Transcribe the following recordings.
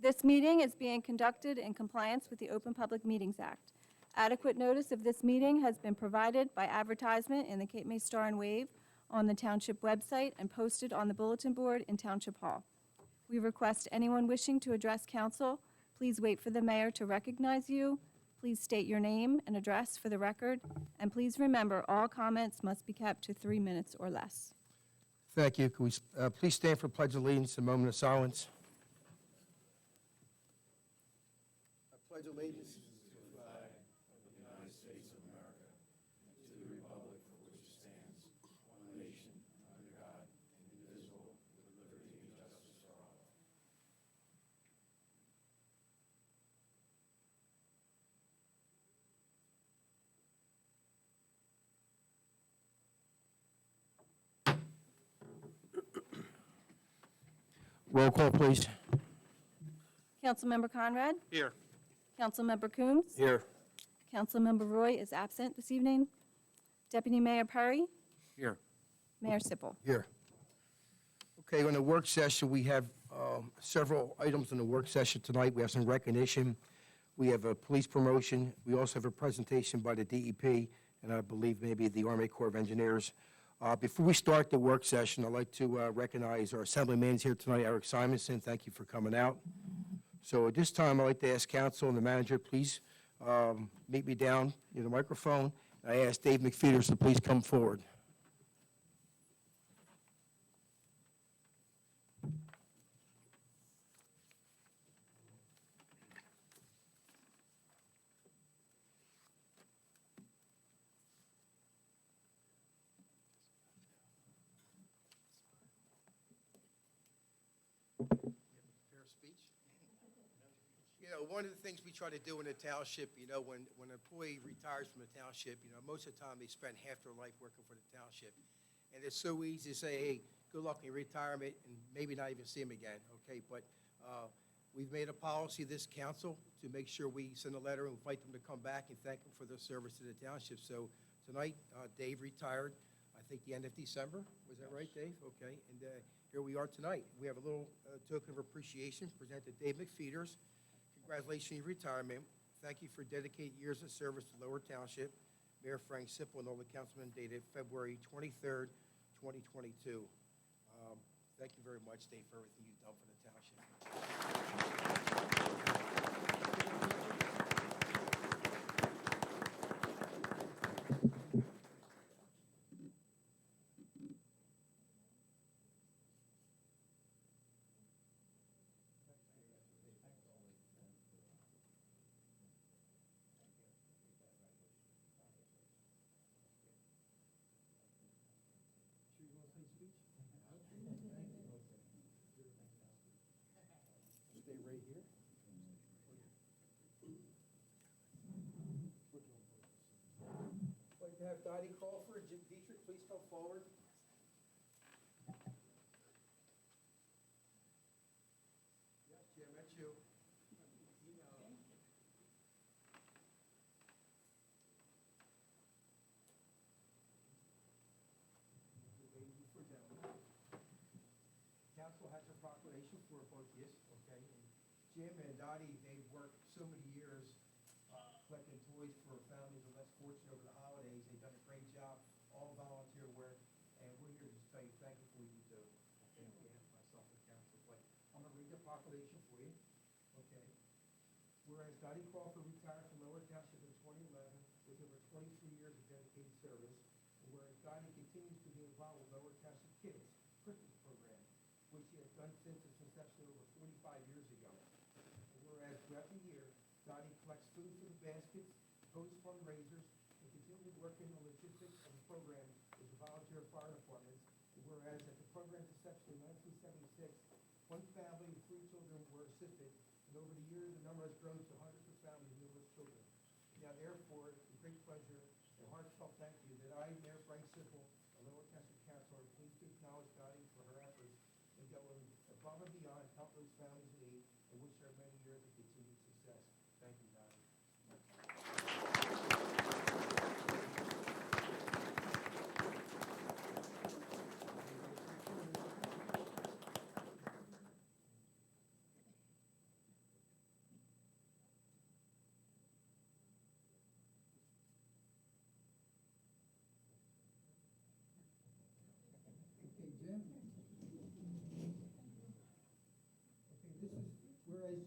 This meeting is being conducted in compliance with the Open Public Meetings Act. Adequate notice of this meeting has been provided by advertisement in the Cape May Star and Wave, on the Township website, and posted on the bulletin board in Township Hall. We request anyone wishing to address council, please wait for the mayor to recognize you. Please state your name and address for the record, and please remember, all comments must be kept to 3 minutes or less. Thank you. Can we please stand for Pledge of Allegiance, a moment of silence? I pledge allegiance to the flag of the United States of America, to the republic for which it stands, one nation, under God, indivisible, with liberty and justice for all. Roll call, please. Councilmember Conrad? Here. Councilmember Coombs? Here. Councilmember Roy is absent this evening. Deputy Mayor Perry? Here. Mayor Sipple. Here. Okay, on the work session, we have several items in the work session tonight. We have some recognition. We have a police promotion. We also have a presentation by the DEP, and I believe maybe the Army Corps of Engineers. Before we start the work session, I'd like to recognize our assemblyman here tonight, Eric Simonson. Thank you for coming out. So at this time, I'd like to ask council and the manager, please meet me down near the microphone. I ask Dave McFeeters to please come forward. You know, one of the things we try to do in the township, when an employee retires from the township, most of the time they spend half their life working for the township. And it's so easy to say, hey, good luck in your retirement, and maybe not even see them again, okay? But we've made a policy, this council, to make sure we send a letter and invite them to come back and thank them for their service to the township. So tonight, Dave retired, I think the end of December. Was that right, Dave? Okay. And here we are tonight. We have a little token of appreciation presented to Dave McFeeters. Congratulations on your retirement. Thank you for dedicated years of service to Lower Township. Mayor Frank Sipple and all the councilmen, dated February 23rd, 2022. Thank you very much, Dave, for everything you've done for the township. Stay right here. I'd like to have Dottie Crawford, Jim Dietrich, please come forward. Yes, Jim, that's you. Council has a proclamation for both of you, okay? And Jim and Dottie, they've worked so many years collecting toys for families of less fortunate over the holidays. They've done a great job, all volunteer work, and we're here to just tell you thank you for what you do. Okay, on behalf of myself and council, but I'm gonna read the proclamation for you, okay? Whereas Dottie Crawford retired from Lower Township in 2011 with over 23 years of dedicated service, and whereas Dottie continues to be involved with Lower Township Kids Christmas program, which she has done since its inception over 45 years ago. And whereas throughout the year, Dottie collects food for the baskets, hosts fundraisers, and continues working on logistics of the program with the volunteer fire departments. And whereas at the program's inception in 1976, one family and 3 children were assisted, and over the years the number has grown to hundreds of families and numerous children. Now therefore, with great pleasure and heartfelt thank you that I, Mayor Frank Sipple, the Lower Township Council, are pleased to acknowledge Dottie for her efforts and going above and beyond to help those families in need, and wish her many years of continued success. Thank you, Dottie.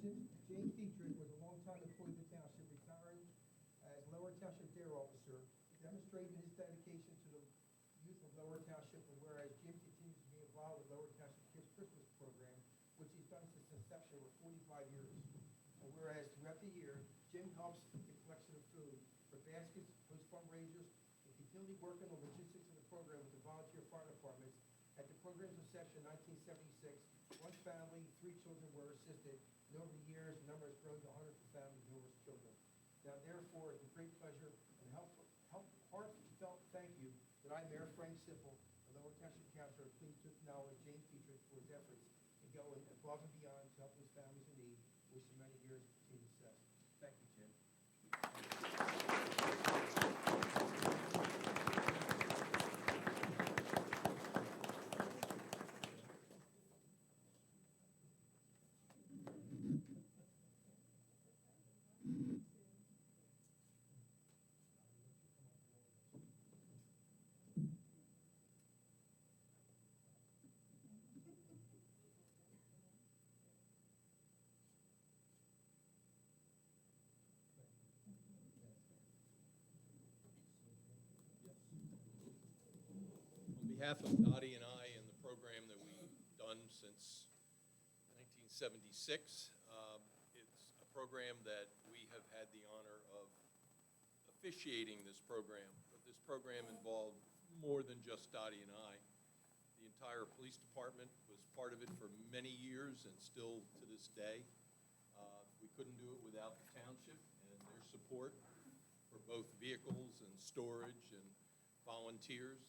mentioned, James Dietrich was a longtime employee of the township, retiring as Lower Township Dare Officer, demonstrating his dedication to the youth of Lower Township, and whereas Jim continues to be involved with Lower Township Kids Christmas Program, which he's done since inception over 45 years. And whereas throughout the year, Jim helps the collection of food for baskets, host fundraisers, and continually working on logistics of the program with the volunteer fire departments. At the program's inception in 1976, one family, 3 children were assisted, and over the years, the number has grown to hundreds of families, numerous children. Now, therefore, it's a great pleasure and heartfelt thank you that I, Mayor Frank Sipple, the Lower Township Councilor, are pleased to acknowledge James Dietrich for his efforts in going above and beyond to help his families in need. Wish him many years of continued success. Thank you, Jim. On behalf of Dottie and I and the program that we've done since 1976, it's a program that we have had the honor of officiating this program. But this program involved more than just Dottie and I. The entire police department was part of it for many years and still to this day. We couldn't do it without the township and their support for both vehicles and storage and volunteers.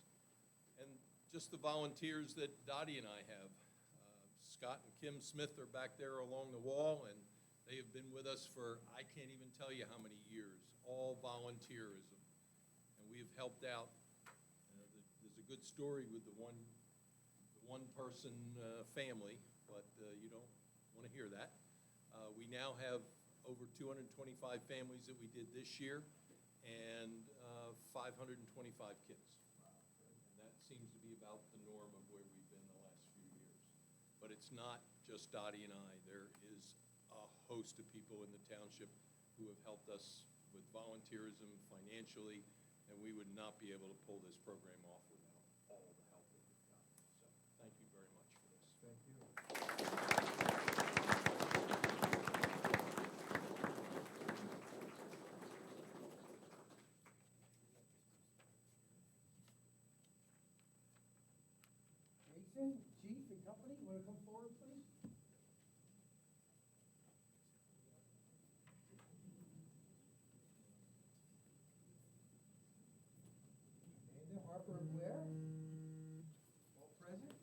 And just the volunteers that Dottie and I have. Scott and Kim Smith are back there along the wall, and they have been with us for, I can't even tell you how many years, all volunteerism. And we have helped out. There's a good story with the one-person family, but you don't want to hear that. We now have over 225 families that we did this year, and 525 kids. That seems to be about the norm of where we've been the last few years. But it's not just Dottie and I. There is a host of people in the township who have helped us with volunteerism financially, and we would not be able to pull this program off without all the help that we've got. So thank you very much for this. Thank you. Jason, Chief and company, you want to come forward, please? Amanda, Harper, and Blair, all present.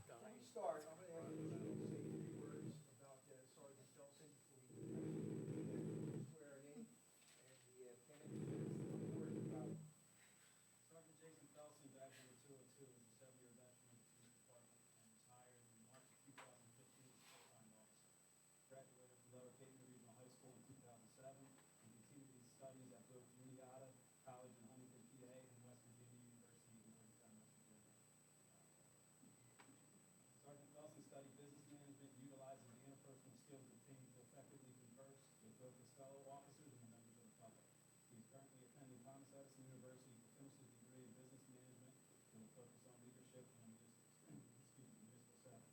Before we start, I'm going to ask you to say a few words about Sergeant Felsen before we swear in, and the candidate words about Sergeant Jason Felsen, graduated 202, is a 7-year veteran of the police department and was hired in March of 2015 as a full-time officer. Graduated from Lower Cape Regional High School in 2007 and continued his studies at both Juniata College in Huntington, PA, and West Virginia University in Morgantown, West Virginia. Sergeant Felsen studied business management, utilizing the interpersonal skills obtained to effectively converse with both his fellow officers and the members of the public. He is currently attending Thomas Edison University to finish his degree in business management with a focus on leadership and municipal setting.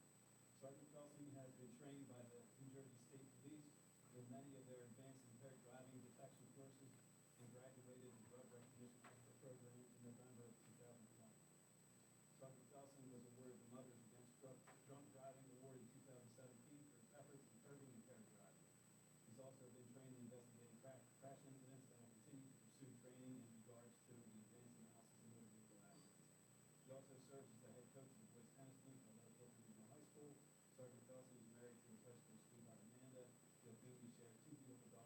Sergeant Felsen has been trained by the New Jersey State Police in many of their advanced impaired driving detection courses and graduated in drug recognition expert program in November of 2020. Sergeant Felsen was awarded the Mothers Against Drunk Driving Award in 2017 for his efforts in curbing impaired driving. He's also been trained in investigating crash incidents and will continue to pursue training in regards to the advanced analysis of motor vehicle accidents. He also serves as the head coach of the boys tennis team for Lower Cape Regional High School. Sergeant Felsen is married to his high school sweetheart Amanda, with whom he shares 2 beautiful daughters.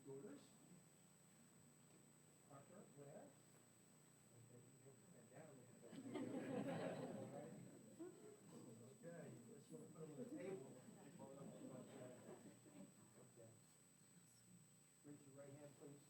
Yours? Parker, where? Okay, you can put that down a little bit. All right. Okay, let's put them on the table. Okay. Raise your right hand, please.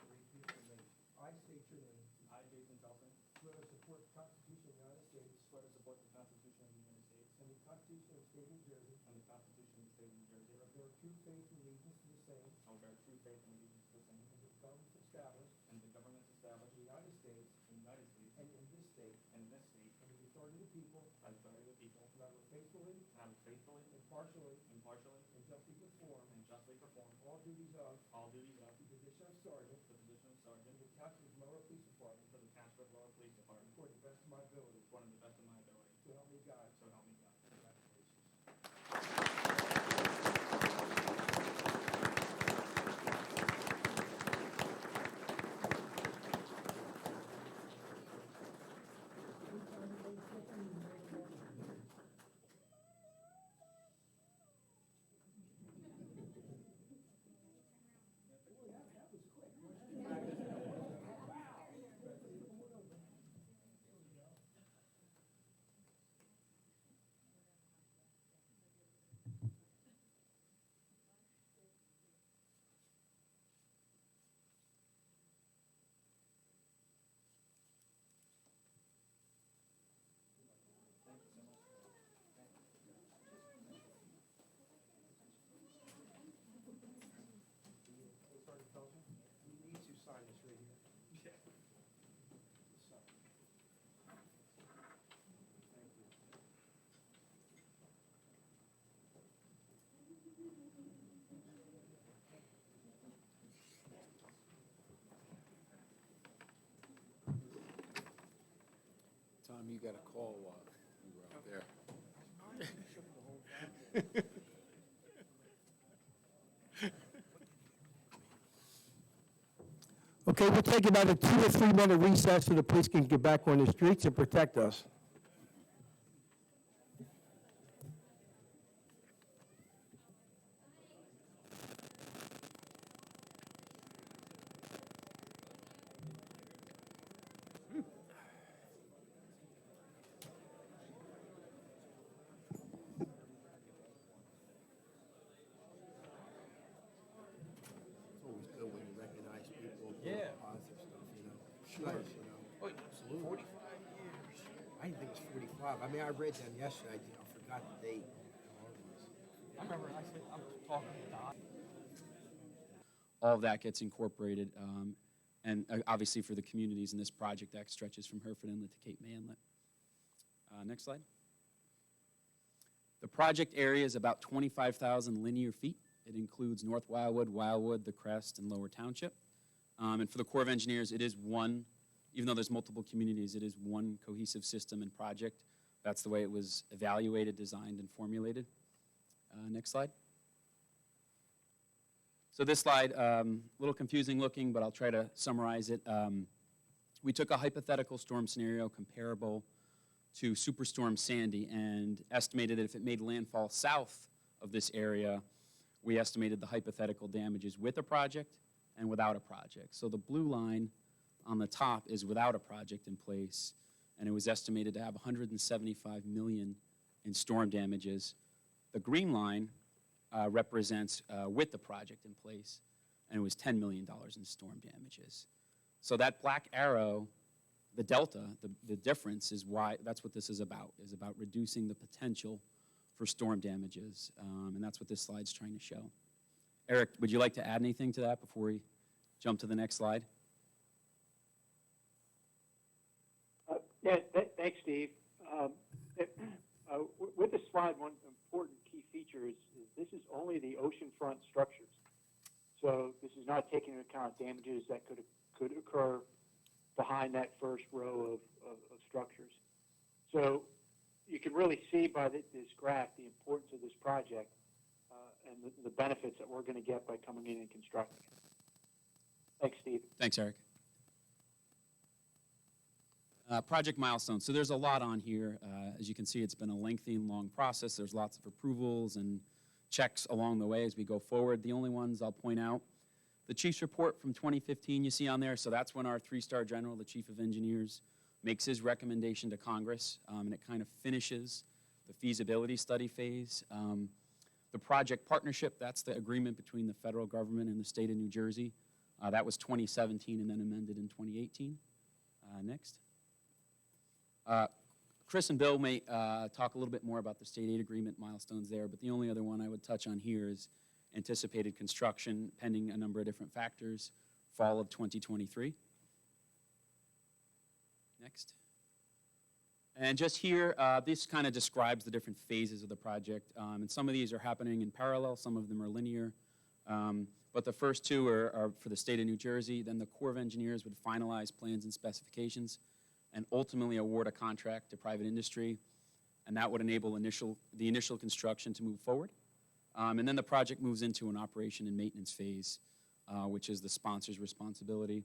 Repeat after me. I state your name. I, Jason Felton, Swear to support the Constitution of the United States swear to support the Constitution of the United States and the Constitution of the State of New Jersey. and the Constitution of the State of New Jersey. That I bear true faith and allegiance to the same I will bear true faith and allegiance to the same and to the governments established and the governments established in the United States in the United States and in this state and in this state, under the authority of the people, by the authority of the people, and I will faithfully, and I will faithfully, impartially, impartially, and justly perform and justly perform all duties of all duties of the position of sergeant the position of in sergeant the Township Lower Police Department for the Township Lower Police Department according to the best of my ability. according to the best of my ability. So help me God. So help me God. Congratulations. Sergeant Felton, you need to sign this right here. Sign. Thank you. Tom, you got a call while you were out there. Okay, we'll take about a 2 or 3 minute recess so the police can get back on the streets and protect us. It's always good when you recognize people doing Yeah. positive stuff, you know. Nice, you know. Oh, absolutely. 45 years. I didn't think it was 45. I mean, I read them yesterday. I forgot the date. I remember I was talking to Doc. All of that gets incorporated, and obviously for the communities in this project, that stretches from Hereford Inlet to Cape May Inlet. Next slide. The project area is about 25,000 linear feet. It includes North Wildwood, the Crest, and Lower Township. And for the Corps of Engineers, it is one, even though there's multiple communities, it is one cohesive system and project. That's the way it was evaluated, designed, and formulated. Next slide. So this slide, a little confusing looking, but I'll try to summarize it. We took a hypothetical storm scenario comparable to Superstorm Sandy and estimated that if it made landfall south of this area, we estimated the hypothetical damages with a project and without a project. So the blue line on the top is without a project in place, and it was estimated to have 175 million in storm damages. The green line represents with the project in place, and it was $10 million in storm damages. So that black arrow, the delta, the difference is why, that's what this is about reducing the potential for storm damages, and that's what this slide's trying to show. Eric, would you like to add anything to that before we jump to the next slide? Yeah, thanks, Steve. With this slide, one important key feature is this is only the oceanfront structures. So this is not taking into account damages that could occur behind that first row of structures. So you can really see by this graph the importance of this project and the benefits that we're going to get by coming in and constructing it. Thanks, Steve. Thanks, Eric. Project milestones. So there's a lot on here. As you can see, it's been a lengthy and long process. There's lots of approvals and checks along the way as we go forward. The only ones I'll point out, The chief's report from 2015 you see on there, so that's when our three-star general, the chief of engineers, makes his recommendation to Congress, and it kind of finishes the feasibility study phase. The project partnership, that's the agreement between the federal government and the state of New Jersey. That was 2017 and then amended in 2018. Next. Chris and Bill may talk a little bit more about the state aid agreement milestones there, but the only other one I would touch on here is anticipated construction pending a number of different factors, fall of 2023. Next. And just here, this kind of describes the different phases of the project. And some of these are happening in parallel, some of them are linear. But the first two are for the state of New Jersey. Then the Corps of Engineers would finalize plans and specifications and ultimately award a contract to private industry. And that would enable the initial construction to move forward. And then the project moves into an operation and maintenance phase, which is the sponsor's responsibility.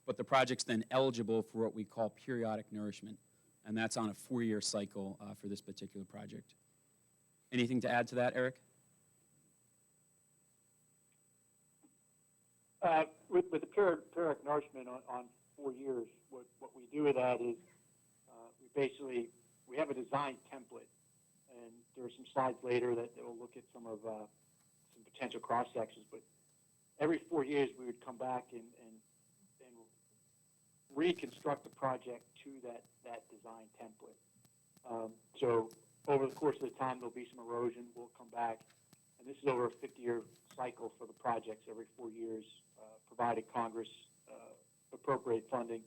But the project's then eligible for what we call periodic nourishment. And that's on a 4-year cycle for this particular project. Anything to add to that, Eric? With the periodic nourishment on 4 years, what we do with that is we have a design template, and there are some slides later that will look at some potential cross sections. But every 4 years, we would come back and reconstruct the project to that design template. So over the course of the time, there'll be some erosion. We'll come back, and this is over a 50-year cycle for the projects. Every 4 years, provided Congress appropriate funding,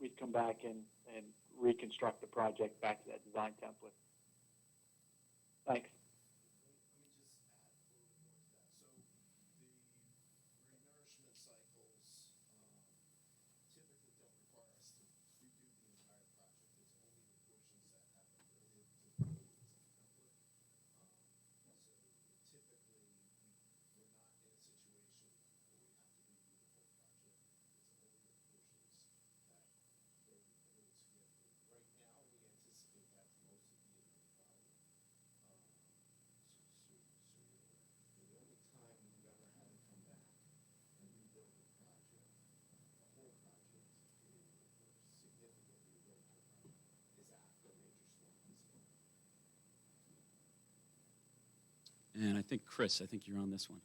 we'd come back and reconstruct the project back to that design template. Thanks. And I think, Chris, you're on this one.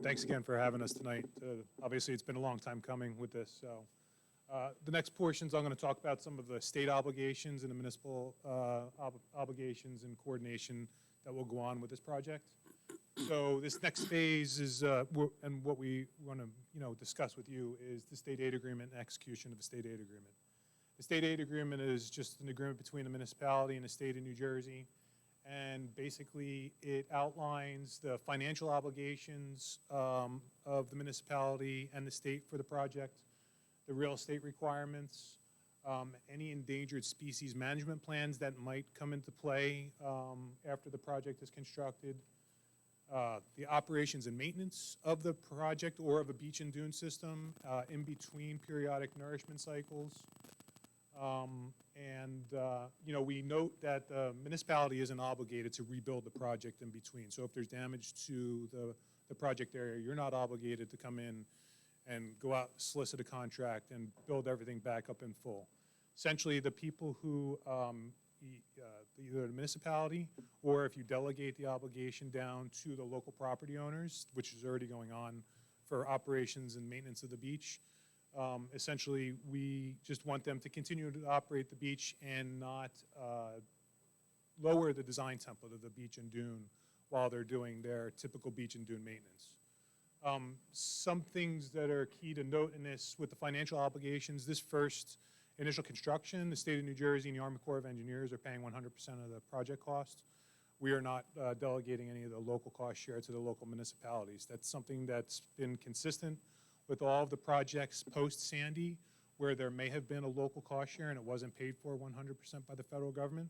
Thanks again for having us tonight. Obviously, it's been a long time coming with this. So the next portions, I'm going to talk about some of the state obligations and the municipal obligations and coordination that will go on with this project. So this next phase is, and what we want to discuss with you is the state aid agreement and execution of the state aid agreement. The state aid agreement is just an agreement between the municipality and the state of New Jersey. And basically, it outlines the financial obligations of the municipality and the state for the project, the real estate requirements, any endangered species management plans that might come into play after the project is constructed, the operations and maintenance of the project or of a beach and dune system in between periodic nourishment cycles. We note that the municipality isn't obligated to rebuild the project in between. So if there's damage to the project area, you're not obligated to come in and go out, solicit a contract, and build everything back up in full. Essentially, the people who, either the municipality, or if you delegate the obligation down to the local property owners, which is already going on for operations and maintenance of the beach, essentially, we just want them to continue to operate the beach and not lower the design template of the beach and dune while they're doing their typical beach and dune maintenance. Some things that are key to note in this with the financial obligations, this first initial construction, the state of New Jersey and the Army Corps of Engineers are paying 100% of the project cost. We are not delegating any of the local cost share to the local municipalities. That's something that's been consistent with all of the projects post-Sandy, where there may have been a local cost share and it wasn't paid for 100% by the federal government.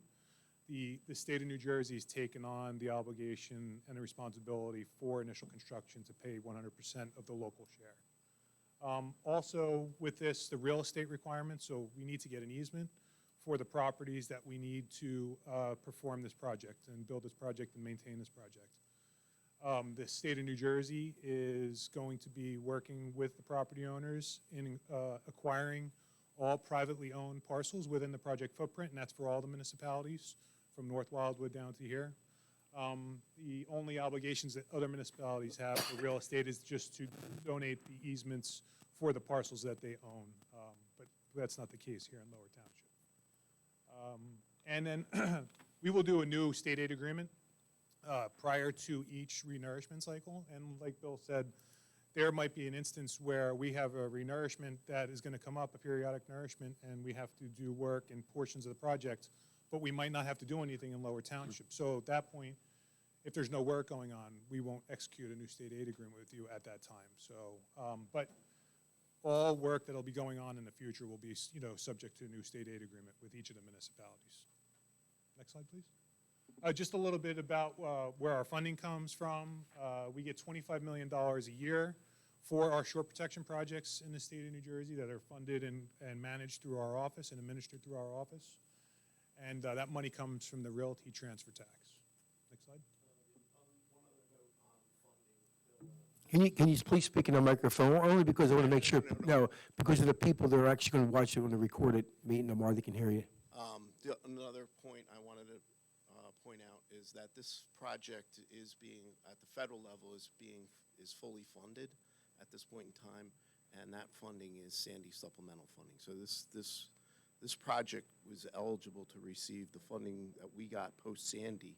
The state of New Jersey has taken on the obligation and the responsibility for initial construction to pay 100% of the local share. Also, with this, the real estate requirements, so we need to get an easement for the properties that we need to perform this project and build this project and maintain this project. The state of New Jersey is going to be working with the property owners in acquiring all privately owned parcels within the project footprint, and that's for all the municipalities, from North Wildwood down to here. The only obligations that other municipalities have for real estate is just to donate the easements for the parcels that they own, but that's not the case here in Lower Township. And then we will do a new state aid agreement prior to each renourishment cycle, and like Bill said, there might be an instance where we have a renourishment that is going to come up, a periodic nourishment, and we have to do work in portions of the project, but we might not have to do anything in Lower Township. So at that point, if there's no work going on, we won't execute a new state aid agreement with you at that time. So, but all work that'll be going on in the future will be, subject to a new state aid agreement with each of the municipalities. Next slide, please. Just a little bit about where our funding comes from. We get $25 million a year for our shore protection projects in the state of New Jersey that are funded and managed through our office and administered through our office. And that money comes from the realty transfer tax. Next slide. Can you please speak in the microphone, only because I want to make sure, no, because of the people that are actually going to watch it on the recorded meeting tomorrow, they can hear you. Another point I wanted to point out is that this project is being, at the federal level, is fully funded at this point in time, and that funding is Sandy supplemental funding. So this project was eligible to receive the funding that we got post-Sandy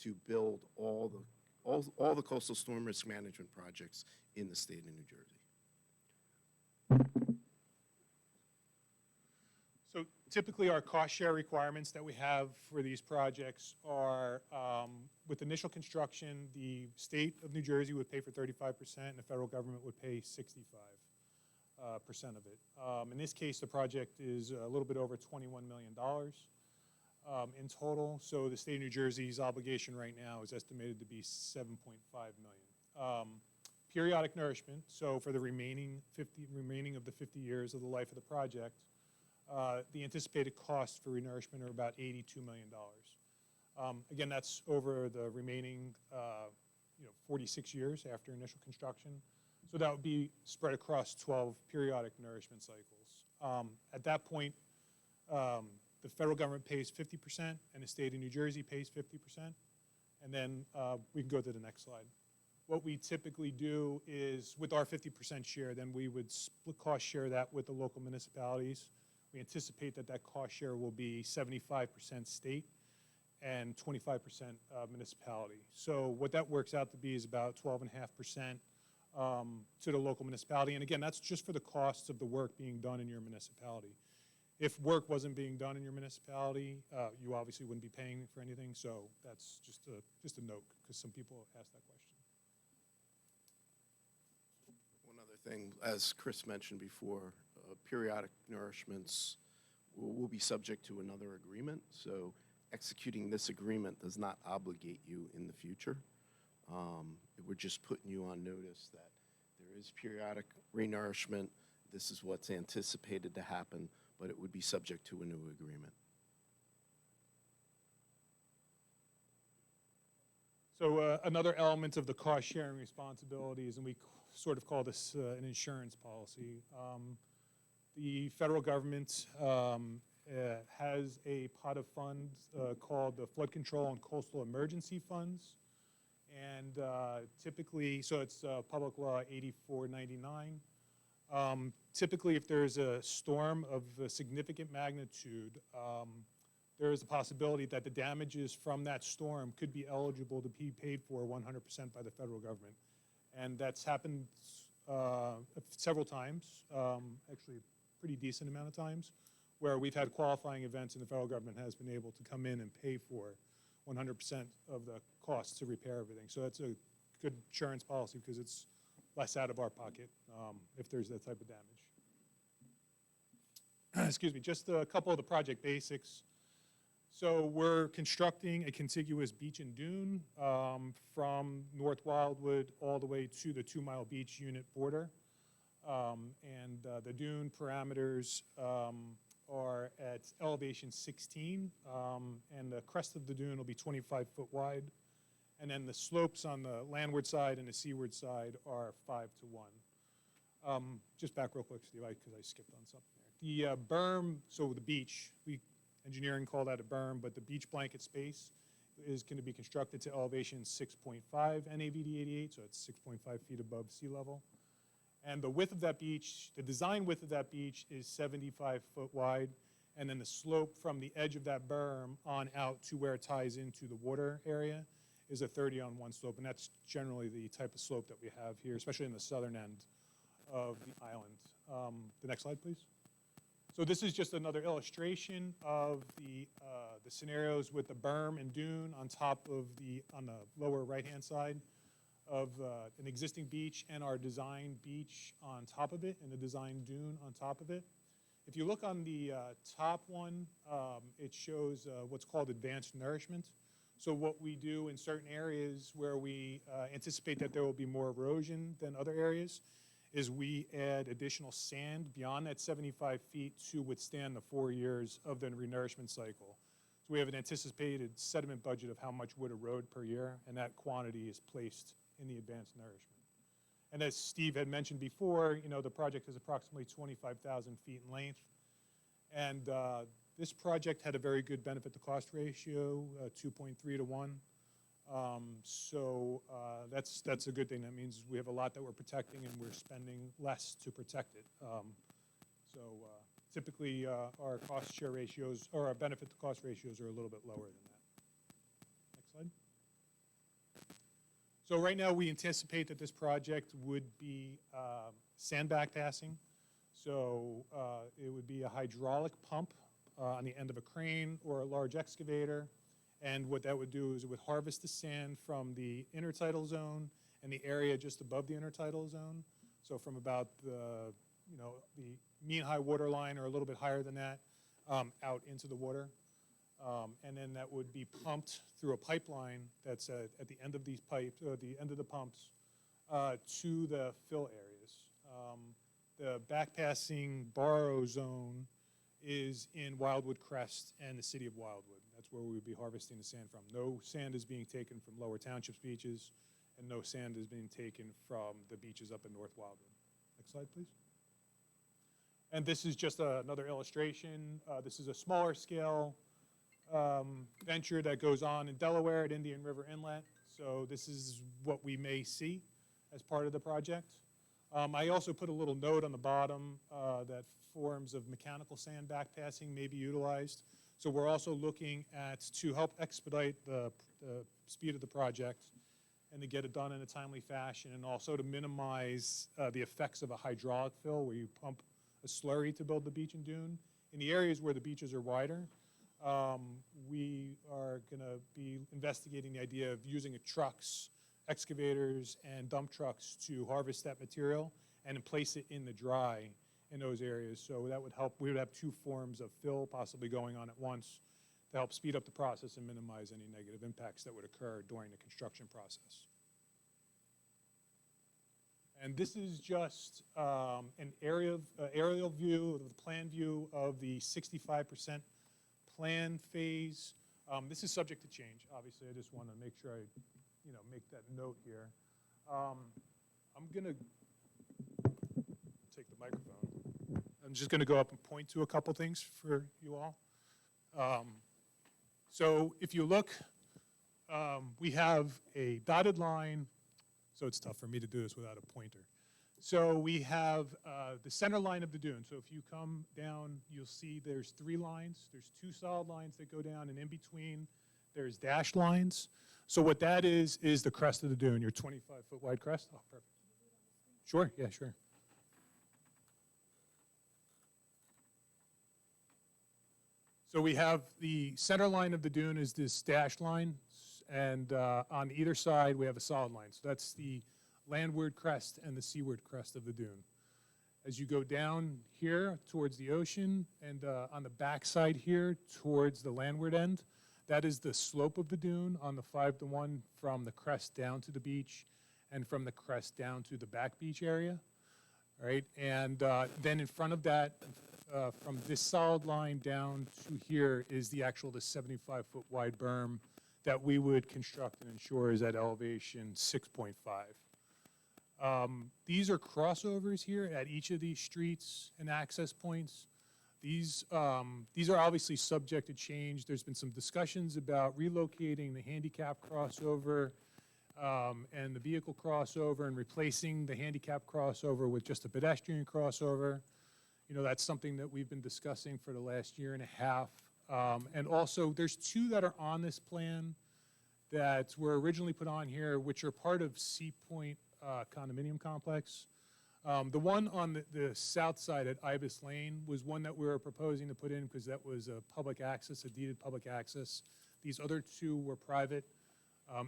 to build all the coastal storm risk management projects in the state of New Jersey. So typically, our cost share requirements that we have for these projects are, with initial construction, the state of New Jersey would pay for 35%, and the federal government would pay 65% of it. In this case, the project is a little bit over $21 million in total. So the state of New Jersey's obligation right now is estimated to be $7.5 million. Periodic nourishment, so for the remaining of the 50 years of the life of the project, the anticipated costs for renourishment are about $82 million. Again, that's over the remaining 46 years after initial construction. So that would be spread across 12 periodic nourishment cycles. At that point, the federal government pays 50% and the state of New Jersey pays 50%. And then we can go to the next slide. What we typically do is, with our 50% share, then we would split cost share that with the local municipalities. We anticipate that cost share will be 75% state and 25% municipality. So what that works out to be is about 12.5% to the local municipality. And again, that's just for the costs of the work being done in your municipality. If work wasn't being done in your municipality, you obviously wouldn't be paying for anything. So that's just a note, because some people ask that question. One other thing, as Chris mentioned before, periodic nourishments will be subject to another agreement. So executing this agreement does not obligate you in the future. We're just putting you on notice that there is periodic renourishment. This is what's anticipated to happen, but it would be subject to a new agreement. So another element of the cost-sharing responsibilities, and we sort of call this an insurance policy. The federal government has a pot of funds called the Flood Control and Coastal Emergency Funds. And typically, so it's Public Law 8499. Typically, if there's a storm of a significant magnitude, there is a possibility that the damages from that storm could be eligible to be paid for 100% by the federal government. And that's happened several times, actually a pretty decent amount of times, where we've had qualifying events and the federal government has been able to come in and pay for 100% of the costs to repair everything. So that's a good insurance policy because it's less out of our pocket if there's that type of damage. Excuse me, just a couple of the project basics. So we're constructing a contiguous beach and dune from North Wildwood all the way to the 2 Mile Beach unit border. And the dune parameters are at elevation 16, and the crest of the dune will be 25 foot wide, And then the slopes on the landward side and the seaward side are 5-1. Just back real quick, Steve, because I skipped on something there. The berm, so the beach, engineering call that a berm, but the beach blanket space is going to be constructed to elevation 6.5 NAVD 88, so it's 6.5 feet above sea level. And the width of that beach, the design width of that beach is 75 foot wide, and then the slope from the edge of that berm on out to where it ties into the water area is a 30-on-1 slope, and that's generally the type of slope that we have here, especially in the southern end of the island. The next slide, please. So this is just another illustration of the scenarios with the berm and dune on top of on the lower right-hand side of an existing beach and our design beach on top of it and the design dune on top of it. If you look on the top one, it shows what's called advanced nourishment. So what we do in certain areas where we anticipate that there will be more erosion than other areas is we add additional sand beyond that 75 feet to withstand the 4 years of the renourishment cycle. So we have an anticipated sediment budget of how much would erode per year, and that quantity is placed in the advanced nourishment. And as Steve had mentioned before, the project is approximately 25,000 feet in length. And this project had a very good benefit to cost ratio, 2.3 to 1. So that's a good thing. That means we have a lot that we're protecting and we're spending less to protect it. Typically our cost share ratios or our benefit to cost ratios are a little bit lower than that. Next slide. So right now we anticipate that this project would be sandbag passing. So it would be a hydraulic pump on the end of a crane or a large excavator. And what that would do is it would harvest the sand from the intertidal zone and the area just above the intertidal zone. So from about the mean high water line or a little bit higher than that out into the water. And then that would be pumped through a pipeline that's at the end of these pipes, or the end of the pumps, to the fill areas. The backpassing borrow zone is in Wildwood Crest and the city of Wildwood. That's where we would be harvesting the sand from. No sand is being taken from Lower Township's beaches, and no sand is being taken from the beaches up in North Wildwood. Next slide, please. And this is just another illustration. This is a smaller scale venture that goes on in Delaware at Indian River Inlet. So this is what we may see as part of the project. I also put a little note on the bottom that forms of mechanical sand backpassing may be utilized. So we're also looking at to help expedite the speed of the project and to get it done in a timely fashion, and also to minimize the effects of a hydraulic fill where you pump a slurry to build the beach and dune. In the areas where the beaches are wider, we are going to be investigating the idea of using trucks, excavators, and dump trucks to harvest that material and place it in the dry in those areas. So that would help. We would have two forms of fill possibly going on at once to help speed up the process and minimize any negative impacts that would occur during the construction process. And this is just an aerial view, the plan view of the 65% plan phase. This is subject to change. Obviously, I just want to make sure I, make that note here. I'm going to take the microphone. I'm just going to go up and point to a couple things for you all. So if you look, we have a dotted line. So it's tough for me to do this without a pointer. So we have the center line of the dune. So if you come down, you'll see there's 3 lines. There's 2 solid lines that go down, and in between there's dashed lines. So what that is the crest of the dune, your 25-foot wide crest. Oh, perfect. Sure, yeah, sure. So we have the center line of the dune is this dashed line, and on either side we have a solid line. So that's the landward crest and the seaward crest of the dune. As you go down here towards the ocean and on the back side here towards the landward end, that is the slope of the dune on the 5-to-1 from the crest down to the beach and from the crest down to the back beach area. All right, and then in front of that, from this solid line down to here is the 75-foot wide berm that we would construct and ensure is at elevation 6.5. These are crossovers here at each of these streets and access points. These are obviously subject to change. There's been some discussions about relocating the handicap crossover and the vehicle crossover and replacing the handicap crossover with just a pedestrian crossover. You know, that's something that we've been discussing for the last year and a half. And also, there's two that are on this plan that were originally put on here, which are part of Sea Point condominium complex. The one on the south side at Ibis Lane was one that we were proposing to put in because that was a public access, a deeded public access. These other two were private.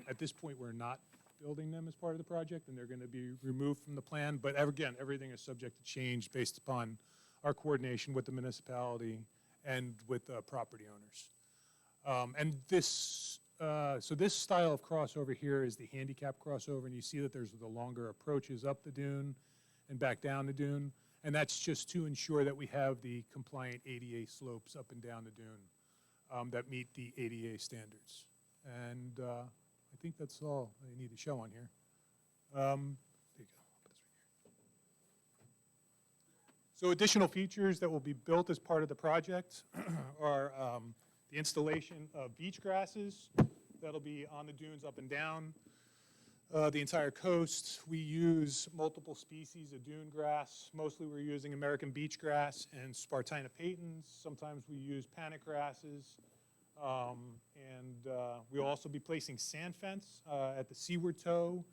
At this point, we're not building them as part of the project, and they're going to be removed from the plan. But again, everything is subject to change based upon our coordination with the municipality and with property owners. And this, so this style of crossover here is the handicap crossover, and you see that there's the longer approaches up the dune and back down the dune. And that's just to ensure that we have the compliant ADA slopes up and down the dune that meet the ADA standards. And I think that's all I need to show on here. There you go. I'll put this right here. So additional features that will be built as part of the project are the installation of beach grasses that'll be on the dunes up and down the entire coast. We use multiple species of dune grass. Mostly we're using American beach grass and Spartina patens. Sometimes we use panic grasses. We'll also be placing sand fence at the seaward toe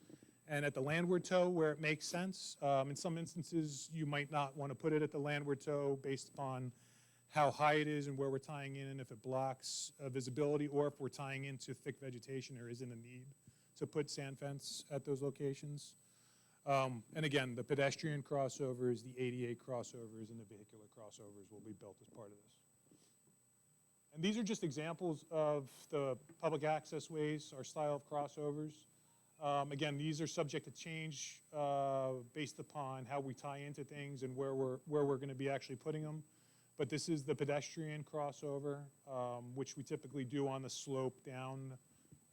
and at the landward toe where it makes sense. In some instances, you might not want to put it at the landward toe based upon how high it is and where we're tying in, and if it blocks visibility, or if we're tying into thick vegetation, there isn't a need to put sand fence at those locations. And again, the pedestrian crossovers, the ADA crossovers, and the vehicular crossovers will be built as part of this. And these are just examples of the public access ways, our style of crossovers. Again, these are subject to change based upon how we tie into things and where we're going to be actually putting them. But this is the pedestrian crossover, which we typically do on the slope down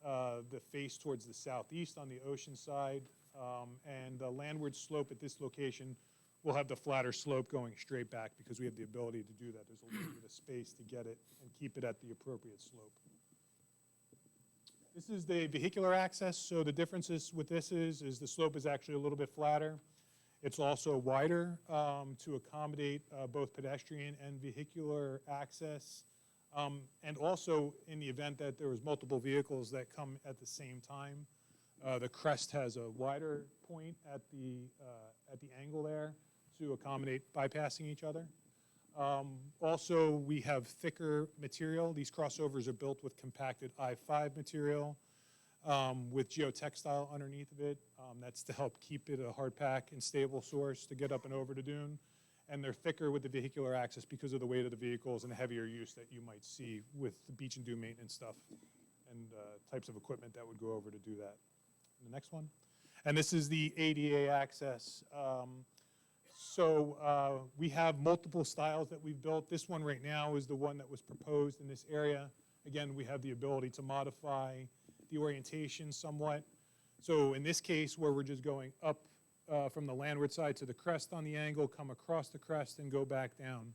the face towards the southeast on the ocean side. And the landward slope at this location will have the flatter slope going straight back because we have the ability to do that. There's a little bit of space to get it and keep it at the appropriate slope. This is the vehicular access. So the differences with this is the slope is actually a little bit flatter. It's also wider to accommodate both pedestrian and vehicular access. And also in the event that there was multiple vehicles that come at the same time, the crest has a wider point at the angle there to accommodate bypassing each other. Also, we have thicker material. These crossovers are built with compacted I-5 material with geotextile underneath of it. That's to help keep it a hard pack and stable source to get up and over the dune. And they're thicker with the vehicular access because of the weight of the vehicles and heavier use that you might see with the beach and dune maintenance stuff and types of equipment that would go over to do that. The next one. And this is the ADA access. We have multiple styles that we've built. This one right now is the one that was proposed in this area. Again, we have the ability to modify the orientation somewhat. So in this case, where we're just going up from the landward side to the crest on the angle, come across the crest and go back down.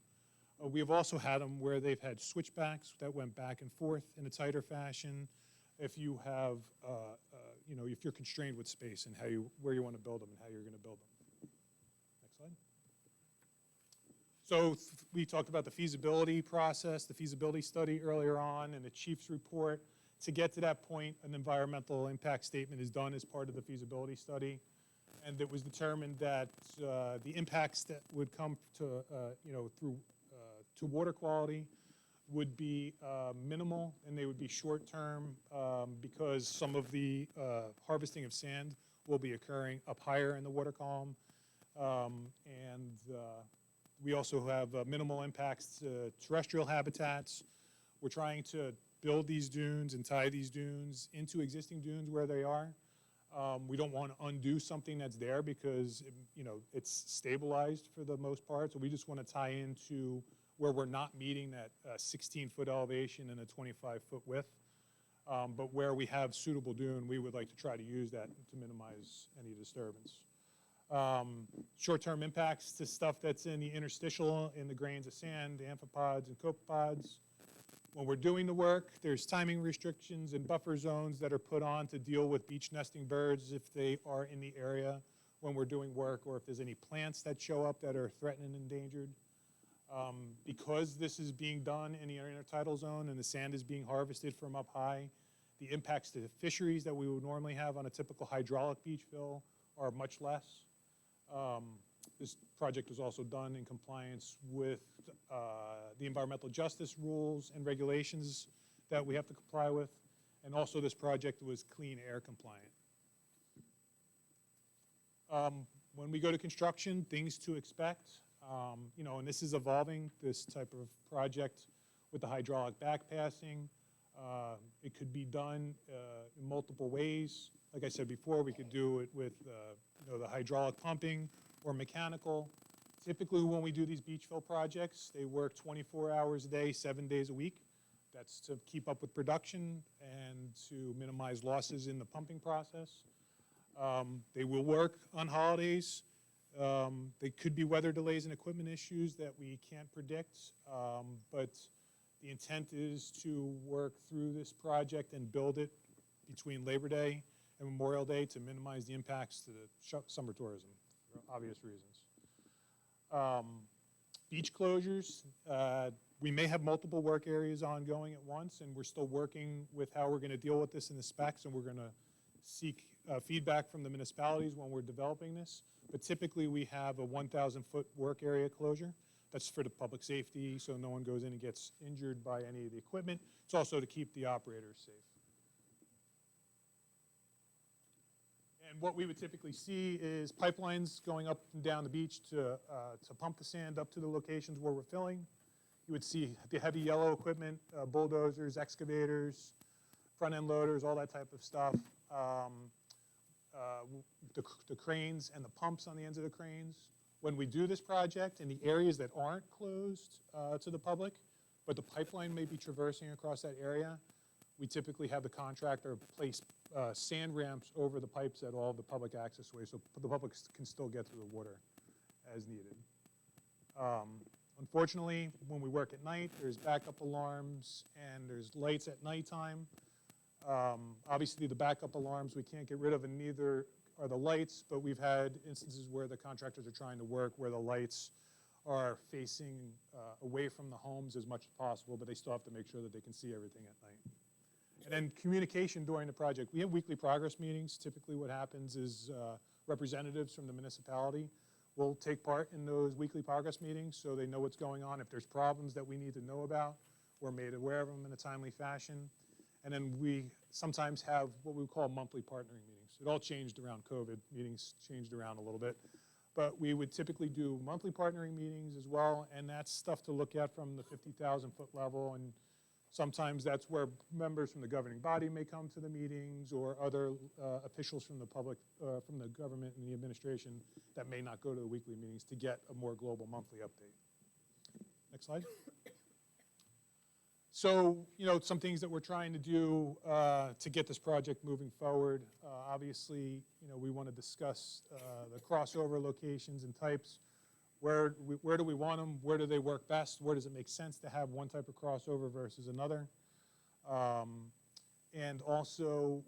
We have also had them where they've had switchbacks that went back and forth in a tighter fashion. If you have, if you're constrained with space and where you want to build them and how you're going to build them. Next slide. So we talked about the feasibility process, the feasibility study earlier on, and the chief's report. To get to that point, an environmental impact statement is done as part of the feasibility study. And it was determined that the impacts that would come to, to water quality would be minimal, and they would be short-term because some of the harvesting of sand will be occurring up higher in the water column. We also have minimal impacts to terrestrial habitats. We're trying to build these dunes and tie these dunes into existing dunes where they are. We don't want to undo something that's there because, it's stabilized for the most part. So we just want to tie into where we're not meeting that 16-foot elevation and a 25-foot width. But where we have suitable dune, we would like to try to use that to minimize any disturbance. Short-term impacts to stuff that's in the interstitial, in the grains of sand, the amphipods and copepods. When we're doing the work, there's timing restrictions and buffer zones that are put on to deal with beach nesting birds if they are in the area when we're doing work, or if there's any plants that show up that are threatened and endangered. Because this is being done in the intertidal zone and the sand is being harvested from up high, the impacts to the fisheries that we would normally have on a typical hydraulic beach fill are much less. This project was also done in compliance with the environmental justice rules and regulations that we have to comply with. And also this project was clean air compliant. When we go to construction, things to expect, and this is evolving, this type of project with the hydraulic backpassing. It could be done in multiple ways. Like I said before, we could do it with the hydraulic pumping or mechanical. Typically, when we do these beach fill projects, they work 24 hours a day, 7 days a week. That's to keep up with production and to minimize losses in the pumping process. They will work on holidays. They could be weather delays and equipment issues that we can't predict, but the intent is to work through this project and build it between Labor Day and Memorial Day to minimize the impacts to the summer tourism, for obvious reasons. Beach closures, we may have multiple work areas ongoing at once, and we're still working with how we're going to deal with this in the specs, and we're going to seek feedback from the municipalities when we're developing this. But typically, we have a 1,000-foot work area closure. That's for the public safety, so no one goes in and gets injured by any of the equipment. It's also to keep the operators safe. And what we would typically see is pipelines going up and down the beach to pump the sand up to the locations where we're filling. You would see the heavy yellow equipment, bulldozers, excavators, front-end loaders, all that type of stuff. The cranes and the pumps on the ends of the cranes. When we do this project in the areas that aren't closed to the public, but the pipeline may be traversing across that area, we typically have the contractor place sand ramps over the pipes at all the public access ways so the public can still get to the water as needed. Unfortunately, when we work at night, there's backup alarms and there's lights at nighttime. Obviously, the backup alarms we can't get rid of, and neither are the lights, but we've had instances where the contractors are trying to work where the lights are facing away from the homes as much as possible, but they still have to make sure that they can see everything at night. And then communication during the project. We have weekly progress meetings. Typically what happens is representatives from the municipality will take part in those weekly progress meetings so they know what's going on. If there's problems that we need to know about, we're made aware of them in a timely fashion. And then we sometimes have what we would call monthly partnering meetings. It all changed around COVID. Meetings changed around a little bit. But we would typically do monthly partnering meetings as well, and that's stuff to look at from the 50,000-foot level. And sometimes that's where members from the governing body may come to the meetings or other officials from the public, from the government and the administration that may not go to the weekly meetings to get a more global monthly update. Next slide. So, some things that we're trying to do to get this project moving forward. Obviously, we want to discuss the crossover locations and types. Where do we want them? Where do they work best? Where does it make sense to have one type of crossover versus another? And also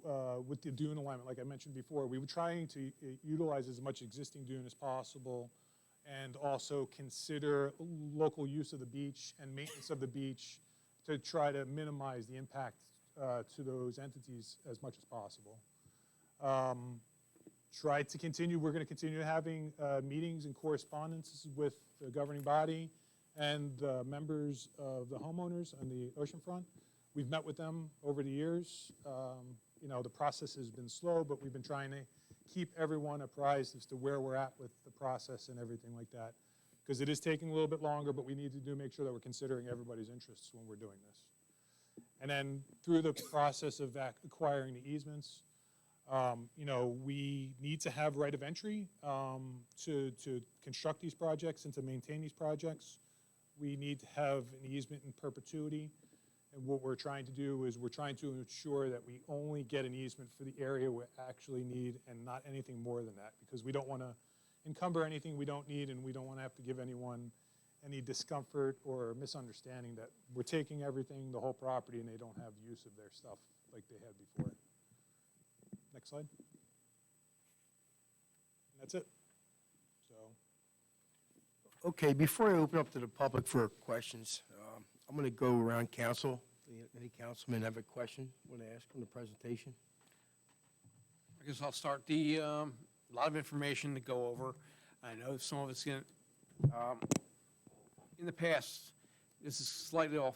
with the dune alignment, like I mentioned before, we were trying to utilize as much existing dune as possible and also consider local use of the beach and maintenance of the beach to try to minimize the impact to those entities as much as possible. We're going to continue having meetings and correspondences with the governing body and members of the homeowners on the oceanfront. We've met with them over the years. The process has been slow, but we've been trying to keep everyone apprised as to where we're at with the process and everything like that. Because it is taking a little bit longer, but we need to make sure that we're considering everybody's interests when we're doing this. And then through the process of acquiring the easements, we need to have right of entry to construct these projects and to maintain these projects. We need to have an easement in perpetuity, And what we're trying to do is we're trying to ensure that we only get an easement for the area we actually need and not anything more than that, because we don't want to encumber anything we don't need, and we don't want to have to give anyone any discomfort or misunderstanding that we're taking everything, the whole property, and they don't have use of their stuff like they had before. Next slide. And that's it. So, Okay, before I open up to the public for questions, I'm going to go around council. Any councilman have a question, want to ask on the presentation? I guess I'll start. A lot of information to go over. I know some of it's going to, in the past, this is slightly off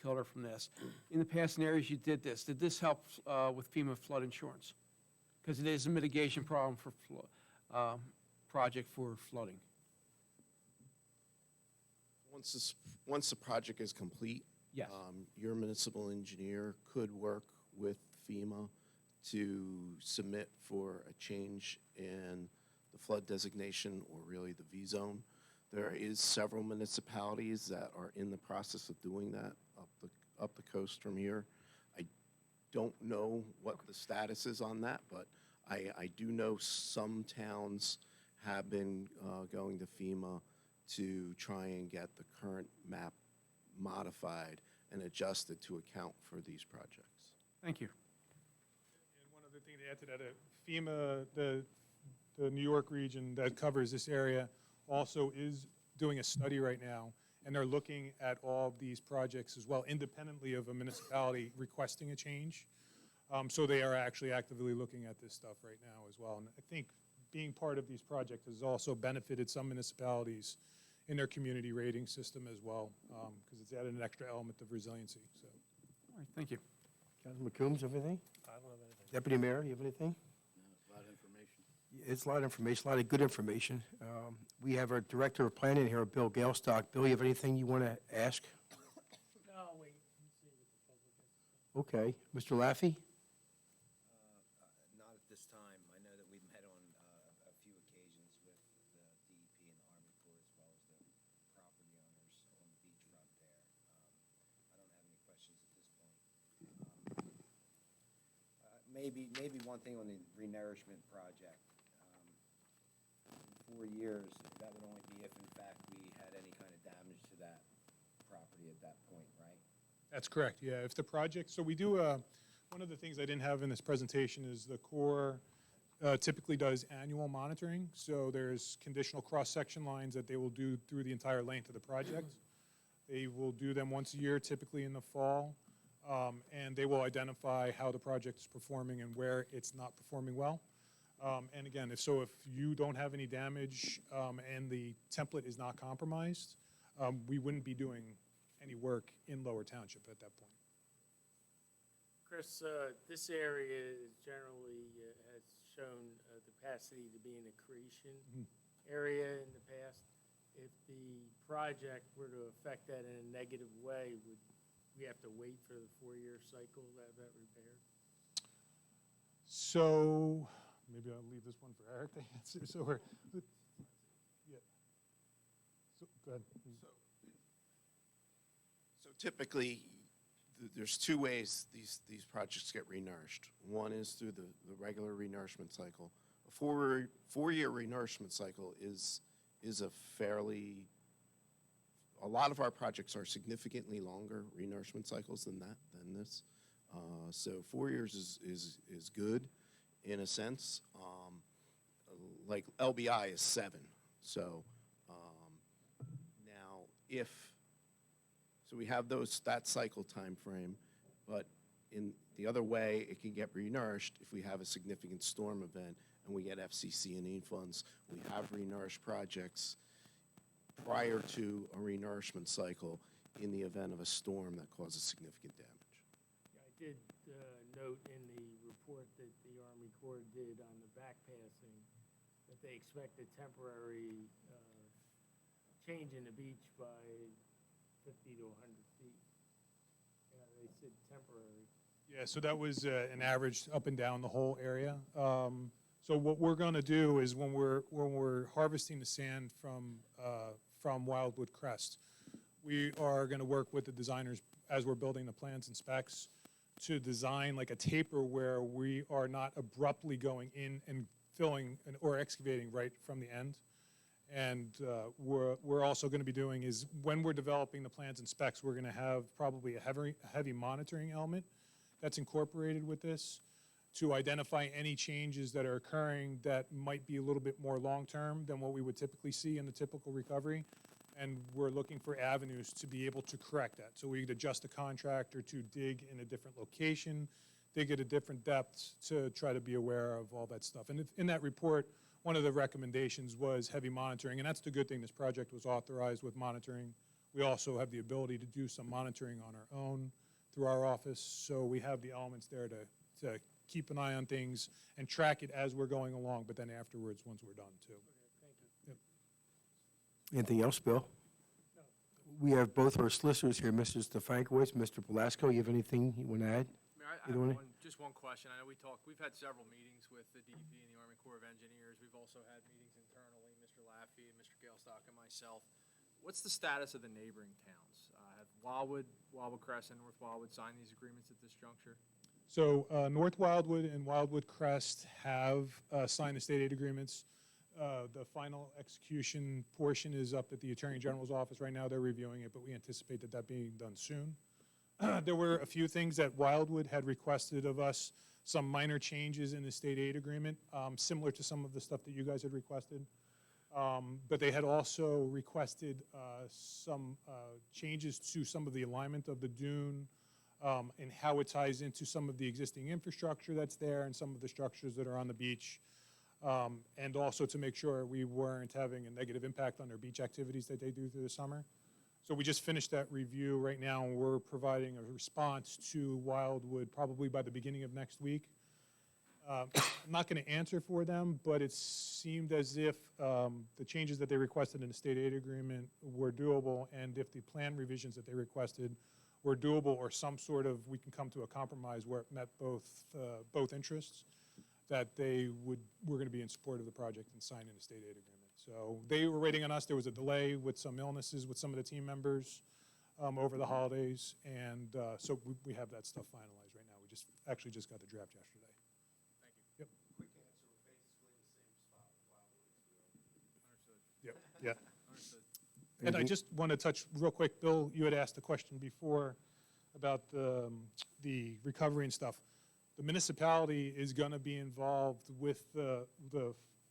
kilter from this. In the past, in areas you did this help with FEMA flood insurance? Because it is a mitigation problem for project for flooding. Once the project is complete, Yes. Your municipal engineer could work with FEMA to submit for a change in the flood designation, or really the V-zone. There is several municipalities that are in the process of doing that up the coast from here. I don't know what the status is on that, but I do know some towns have been going to FEMA to try and get the current map modified and adjusted to account for these projects. Thank you. and one other thing to add to that, FEMA, the New York region that covers this area, also is doing a study right now, and they're looking at all of these projects as well, independently of a municipality requesting a change. So they are actually actively looking at this stuff right now as well. And I think being part of these projects has also benefited some municipalities in their community rating system as well, because it's added an extra element of resiliency. So, All right, thank you. Councilman Coombs, everything? I don't have anything. Deputy Mayor, you have anything? A lot of information. It's a lot of information, a lot of good information. We have our Director of Planning here, Bill Galestock. Bill, you have anything you want to ask? No, wait, and see what the public has. Okay. Mr. Laffey? Not at this time. I know that we've met on a few occasions with the DEP and the Army Corps, as well as the property owners on the beachfront there. I don't have any questions at this point. Maybe one thing on the renourishment project. In 4 years, that would only be if, in fact, we had any kind of damage to that property at that point, right? that's correct, yeah. If the project, so we do, one of the things I didn't have in this presentation is the Corps typically does annual monitoring. So there's conditional cross-section lines that they will do through the entire length of the project. They will do them once a year, typically in the fall, and they will identify how the project is performing and where it's not performing well. And again, if you don't have any damage and the template is not compromised, we wouldn't be doing any work in Lower Township at that point. Chris, this area generally has shown the capacity to be an accretion area in the past. If the project were to affect that in a negative way, would we have to wait for the 4-year cycle to have that repaired? So maybe I'll leave this one for Eric to answer. So yeah. So go ahead. So typically, there's two ways these projects get renourished. One is through the regular renourishment cycle. A four-year renourishment cycle is a lot of our projects are significantly longer renourishment cycles than this. So 4 years is good in a sense. Like LBI is 7. So now so we have that cycle time frame, but in the other way, it can get renourished if we have a significant storm event and we get FCC&E funds. We have renourished projects prior to a renourishment cycle in the event of a storm that causes significant damage. Yeah, I did note in the report that the Army Corps did on the backpassing that they expect a temporary change in the beach by 50 to 100 feet. Yeah, they said temporary. Yeah, so that was an average up and down the whole area. So what we're going to do is when we're harvesting the sand from Wildwood Crest, we are going to work with the designers as we're building the plans and specs, to design like a taper where we are not abruptly going in and filling or excavating right from the end. And we're also going to be doing is, when we're developing the plans and specs, we're going to have probably a heavy monitoring element that's incorporated with this to identify any changes that are occurring that might be a little bit more long-term than what we would typically see in the typical recovery. And we're looking for avenues to be able to correct that. So we'd adjust the contractor to dig in a different location, dig at a different depth to try to be aware of all that stuff. And in that report, one of the recommendations was heavy monitoring, and that's the good thing. This project was authorized with monitoring. We also have the ability to do some monitoring on our own through our office, so we have the elements there to keep an eye on things and track it as we're going along, but then afterwards, once we're done, too. Anything else, Bill? No. We have both our solicitors here, Mr. Stefankowitz, Mr. Belasco. You have anything you want to add? Mayor, I Either have one? just one question. I know we've had several meetings with the DEP and the Army Corps of Engineers. We've also had meetings internally, Mr. Laffey and Mr. Galestock and myself. What's the status of the neighboring towns? Have Wildwood Crest, and North Wildwood signed these agreements at this juncture? So North Wildwood and Wildwood Crest have signed the state aid agreements. The final execution portion is up at the Attorney General's office right now. They're reviewing it, but we anticipate that being done soon. There were a few things that Wildwood had requested of us, some minor changes in the state aid agreement, similar to some of the stuff that you guys had requested. But they had also requested some changes to some of the alignment of the dune and how it ties into some of the existing infrastructure that's there and some of the structures that are on the beach. And also to make sure we weren't having a negative impact on their beach activities that they do through the summer. So we just finished that review right now, and we're providing a response to Wildwood probably by the beginning of next week. I'm not going to answer for them, but it seemed as if the changes that they requested in the state aid agreement were doable, and if the plan revisions that they requested were doable, or some sort of, we can come to a compromise where it met both interests, that we're going to be in support of the project and signing the state aid agreement. So they were waiting on us. There was a delay with some illnesses with some of the team members over the holidays, and so we have that stuff finalized right now. We actually just got the draft yesterday. Thank you. Yep. Quick answer, we're basically in the same spot with Wildwood. Understood. Yep. Yeah. Understood. And I just want to touch real quick, Bill, you had asked a question before about the recovery and stuff. The municipality is going to be involved with the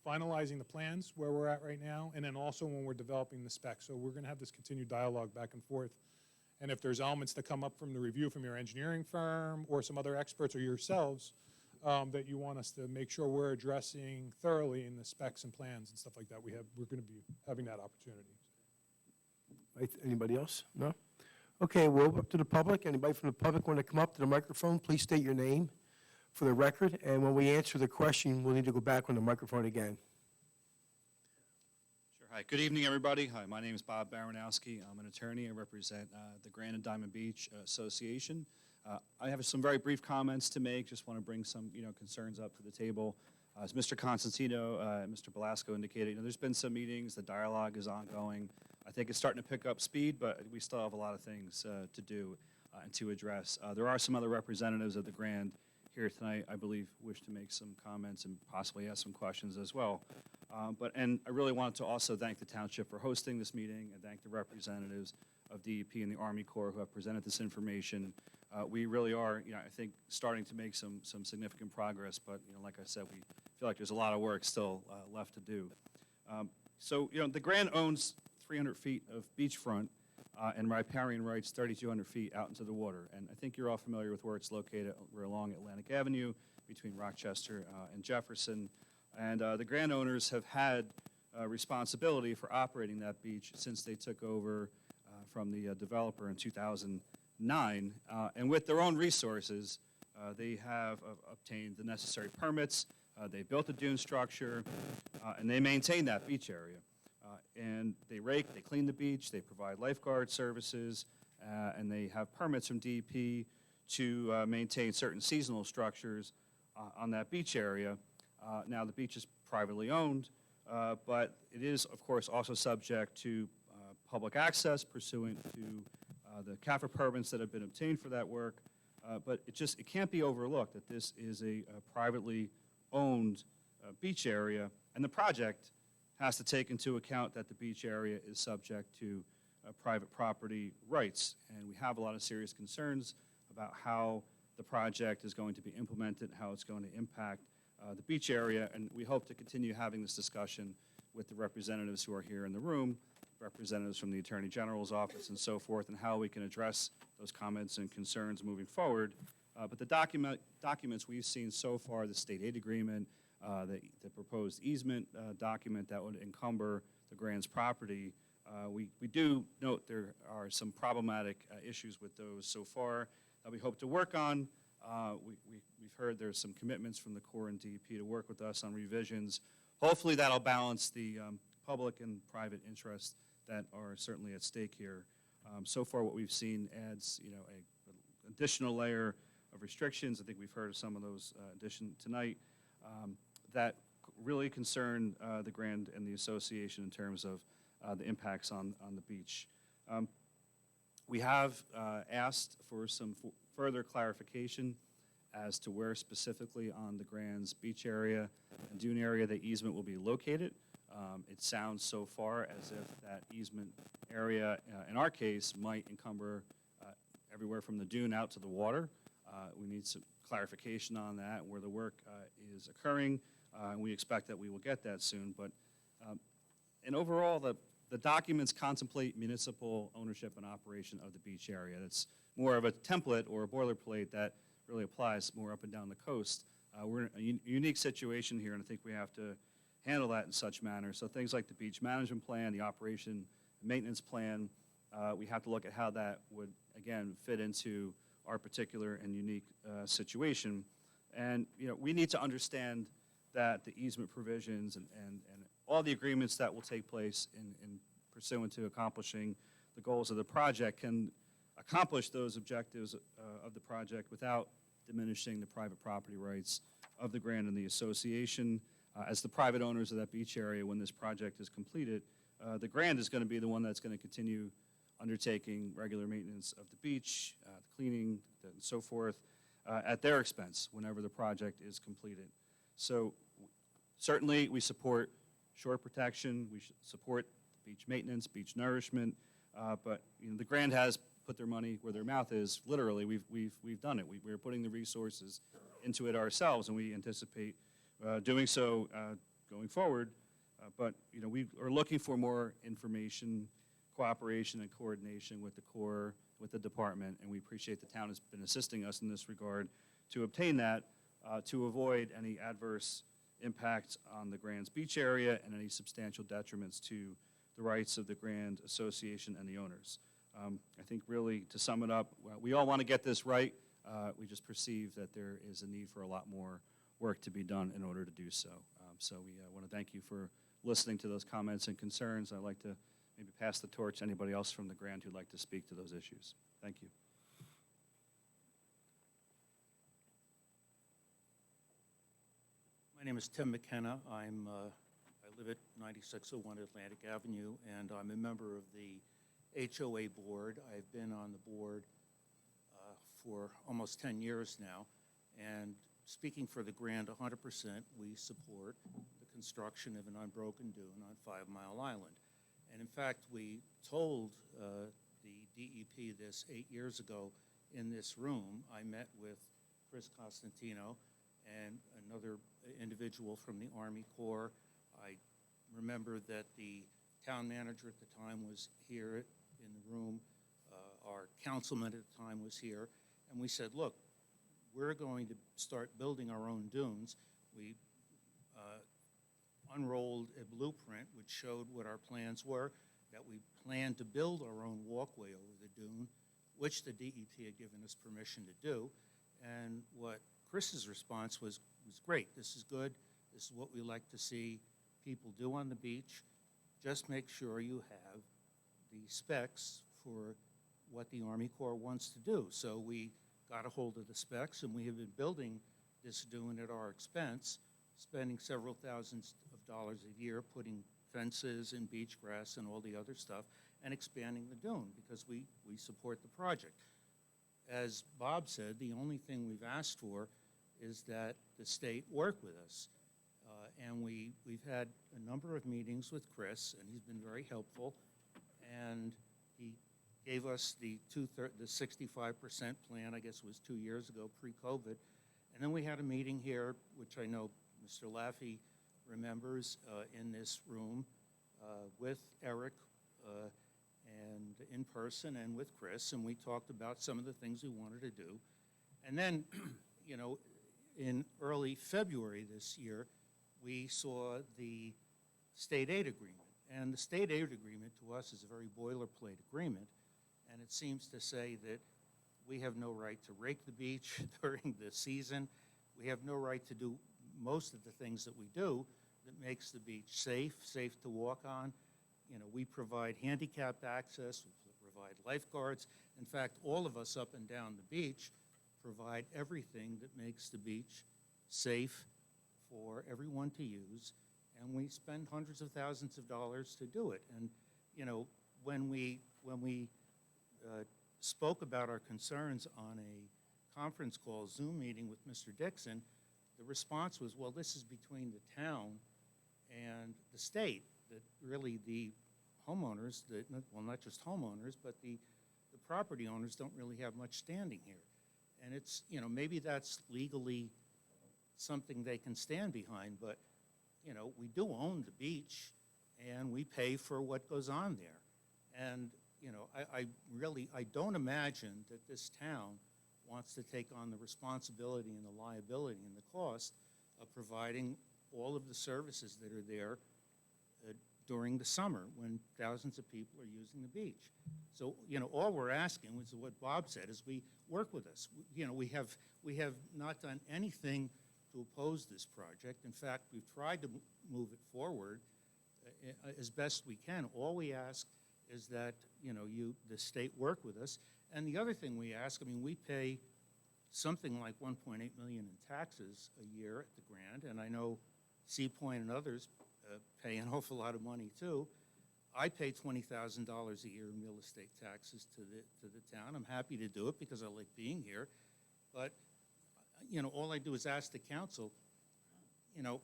finalizing the plans where we're at right now, and then also when we're developing the specs. So we're going to have this continued dialogue back and forth. And if there's elements that come up from the review from your engineering firm or some other experts or yourselves that you want us to make sure we're addressing thoroughly in the specs and plans and stuff like that, we're going to be having that opportunity. Anybody else? No? Okay, we'll up to the public. Anybody from the public want to come up to the microphone? Please state your name for the record, and when we answer the question, we'll need to go back on the microphone again. Sure. Hi. Good evening, everybody. Hi, my name is Bob Baranowski. I'm an attorney. I represent the Grand and Diamond Beach Association. I have some very brief comments to make. Just want to bring some, concerns up to the table. As Mr. Constantino, Mr. Belasco indicated, there's been some meetings. The dialogue is ongoing. I think it's starting to pick up speed, but we still have a lot of things to do and to address. There are some other representatives of the Grand here tonight, I believe, wish to make some comments and possibly ask some questions as well. And I really wanted to also thank the Township for hosting this meeting and thank the representatives of DEP and the Army Corps who have presented this information. We really are, I think, starting to make some significant progress, but, like I said, we feel like there's a lot of work still left to do. So, the Grand owns 300 feet of beachfront and riparian rights 3,200 feet out into the water. And I think you're all familiar with where it's located. We're along Atlantic Avenue between Rochester and Jefferson. And the Grand owners have had responsibility for operating that beach since they took over from the developer in 2009. And with their own resources, they have obtained the necessary permits. They built a dune structure, and they maintain that beach area. And they rake, they clean the beach, they provide lifeguard services, and they have permits from DEP to maintain certain seasonal structures on that beach area. Now, the beach is privately owned, but it is, of course, also subject to public access pursuant to the CAFRA permits that have been obtained for that work, but it can't be overlooked that this is a privately owned beach area, and the project has to take into account that the beach area is subject to private property rights. And we have a lot of serious concerns about how the project is going to be implemented, how it's going to impact the beach area, and we hope to continue having this discussion with the representatives who are here in the room, representatives from the Attorney General's office and so forth, and how we can address those comments and concerns moving forward. But the documents we've seen so far, the state aid agreement, the proposed easement document that would encumber the Grand's property, we do note there are some problematic issues with those so far that we hope to work on. We've heard there's some commitments from the Corps and DEP to work with us on revisions. Hopefully that'll balance the public and private interests that are certainly at stake here. So far what we've seen adds, an additional layer of restrictions. I think we've heard of some of those addition tonight that really concern the Grand and the association in terms of the impacts on the beach. We have asked for some further clarification as to where specifically on the Grand's beach area and dune area the easement will be located. It sounds so far as if that easement area, in our case, might encumber everywhere from the dune out to the water. We need some clarification on that, where the work is occurring, and we expect that we will get that soon. But and overall, the documents contemplate municipal ownership and operation of the beach area. That's more of a template or a boilerplate that really applies more up and down the coast. We're in a unique situation here, and I think we have to handle that in such manner. So things like the beach management plan, the operation and maintenance plan, we have to look at how that would, again, fit into our particular and unique situation. And, we need to understand that the easement provisions and all the agreements that will take place in pursuant to accomplishing the goals of the project can accomplish those objectives of the project without diminishing the private property rights of the Grand and the association. As the private owners of that beach area, when this project is completed, the Grand is going to be the one that's going to continue undertaking regular maintenance of the beach, the cleaning, and so forth, at their expense whenever the project is completed. So certainly we support shore protection, we support beach maintenance, beach nourishment, but the Grand has put their money where their mouth is. Literally, we've done it. We're putting the resources into it ourselves, and we anticipate doing so going forward. But we are looking for more information, cooperation, and coordination with the Corps, with the department, and we appreciate the town has been assisting us in this regard to obtain that, to avoid any adverse impacts on the Grand's beach area and any substantial detriments to the rights of the Grand Association and the owners. I think really, to sum it up, we all want to get this right. We just perceive that there is a need for a lot more work to be done in order to do so. So we want to thank you for listening to those comments and concerns. I'd like to maybe pass the torch to anybody else from the Grand who'd like to speak to those issues. Thank you. My name is Tim McKenna. I live at 9601 Atlantic Avenue, and I'm a member of the HOA board. I've been on the board for almost 10 years now, and speaking for the Grand 100%, we support the construction of an unbroken dune on 5 Mile Island. And in fact, we told the DEP this 8 years ago in this room. I met with Chris Costantino and another individual from the Army Corps. I remember that the town manager at the time was here in the room. Our councilman at the time was here. And we said, look, we're going to start building our own dunes. We unrolled a blueprint which showed what our plans were, that we planned to build our own walkway over the dune, which the DEP had given us permission to do. And what Chris's response was great. This is good. This is what we like to see people do on the beach. Just make sure you have the specs for what the Army Corps wants to do. So we got a hold of the specs, and we have been building this dune at our expense, spending several thousands of dollars a year putting fences and beach grass and all the other stuff. and expanding the dune, because we support the project. As Bob said, the only thing we've asked for is that the state work with us. And we've had a number of meetings with Chris, and he's been very helpful. And he gave us the 65% plan, I guess it was 2 years ago, pre-COVID. And then we had a meeting here, which I know Mr. Laffey remembers, in this room with Eric and in person and with Chris, and we talked about some of the things we wanted to do. And then, you know, in early February this year, we saw the state aid agreement. And the state aid agreement to us is a very boilerplate agreement, and it seems to say that we have no right to rake the beach during the season. We have no right to do most of the things that we do that makes the beach safe to walk on. You know, we provide handicapped access, we provide lifeguards. In fact, all of us up and down the beach provide everything that makes the beach safe for everyone to use, and we spend hundreds of thousands of dollars to do it. And, you know, when we spoke about our concerns on a conference call, Zoom meeting with Mr. Dixon, the response was, well, this is between the town and the state, that really the homeowners, well, not just homeowners, but the property owners don't really have much standing here. And it's, you know, maybe that's legally something they can stand behind, but, you know, we do own the beach, and we pay for what goes on there. And, you know, I don't imagine that this town wants to take on the responsibility and the liability and the cost of providing all of the services that are there during the summer when thousands of people are using the beach. So, you know, all we're asking, which is what Bob said, is we work with us. You know, we have not done anything to oppose this project. In fact, we've tried to move it forward as best we can. All we ask is that, you know, the state work with us. And the other thing we ask, I mean, we pay something like $1.8 million in taxes a year at the Grand, and I know Sea Point and others pay an awful lot of money too. I pay $20,000 a year in real estate taxes to the town. I'm happy to do it because I like being here. But, you know, all I do is ask the council, you know,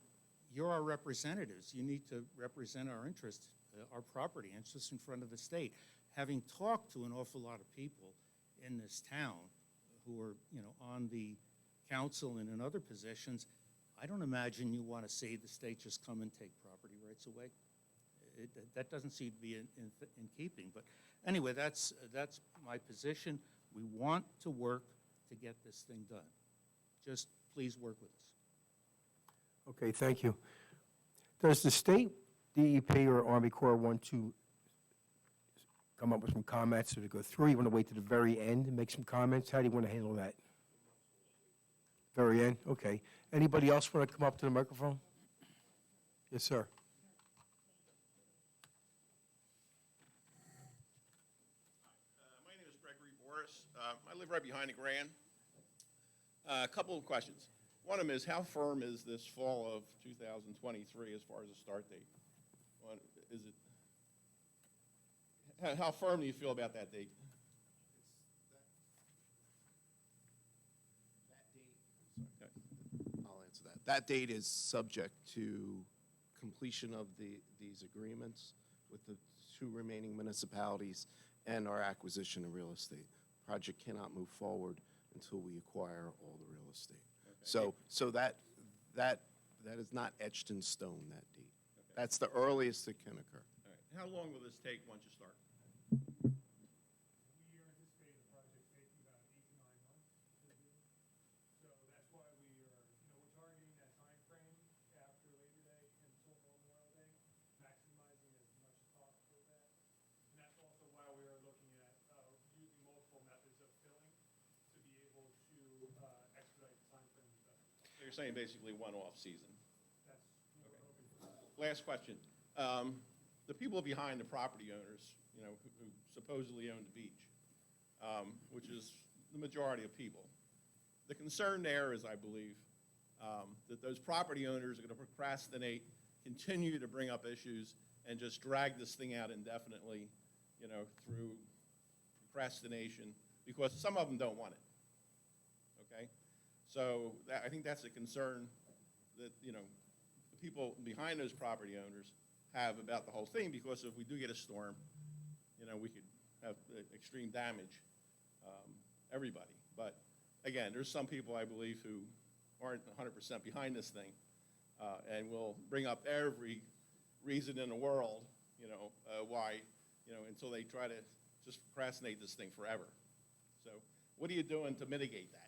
you're our representatives. You need to represent our interests, our property interests in front of the state. Having talked to an awful lot of people in this town who are, you know, on the council and in other positions, I don't imagine you want to see the state just come and take property rights away. That doesn't seem to be in keeping. But anyway, that's my position. We want to work to get this thing done. Just please work with us. Okay, thank you. Does the state DEP or Army Corps want to come up with some comments or to go through? You want to wait to the very end and make some comments? How do you want to handle that? Very end? Okay. Anybody else want to come up to the microphone? Yes, sir. My name is Gregory Boris. I live right behind the Grand. A couple of questions. One of them is, how firm is this fall of 2023 as far as the start date? Is it? How firm do you feel about that date? I'll answer that. That date is subject to completion of these agreements with the two remaining municipalities and our acquisition of real estate. Project cannot move forward until we acquire all the real estate. Okay. So that is not etched in stone, that date. Okay. That's the earliest it can occur. All right. How long will this take once you start? We are anticipating the project taking about 8 to 9 months to do. So that's why we're targeting that time frame after Labor Day until Memorial Day, maximizing as much as possible of that. And that's also why we are looking at using multiple methods of filling to be able to expedite the time frame as best as possible. So you're saying basically one-off season? That's what we're hoping for. Last question. The people behind the property owners, you know, who supposedly own the beach, which is the majority of people. The concern there is, I believe, that those property owners are going to procrastinate, continue to bring up issues, and just drag this thing out indefinitely, through procrastination, because some of them don't want it, okay? So I think that's a concern that, the people behind those property owners have about the whole thing, because if we do get a storm, we could have extreme damage, everybody. But again, there's some people, I believe, who aren't 100% behind this thing, and will bring up every reason in the world, why, until they try to just procrastinate this thing forever. So what are you doing to mitigate that?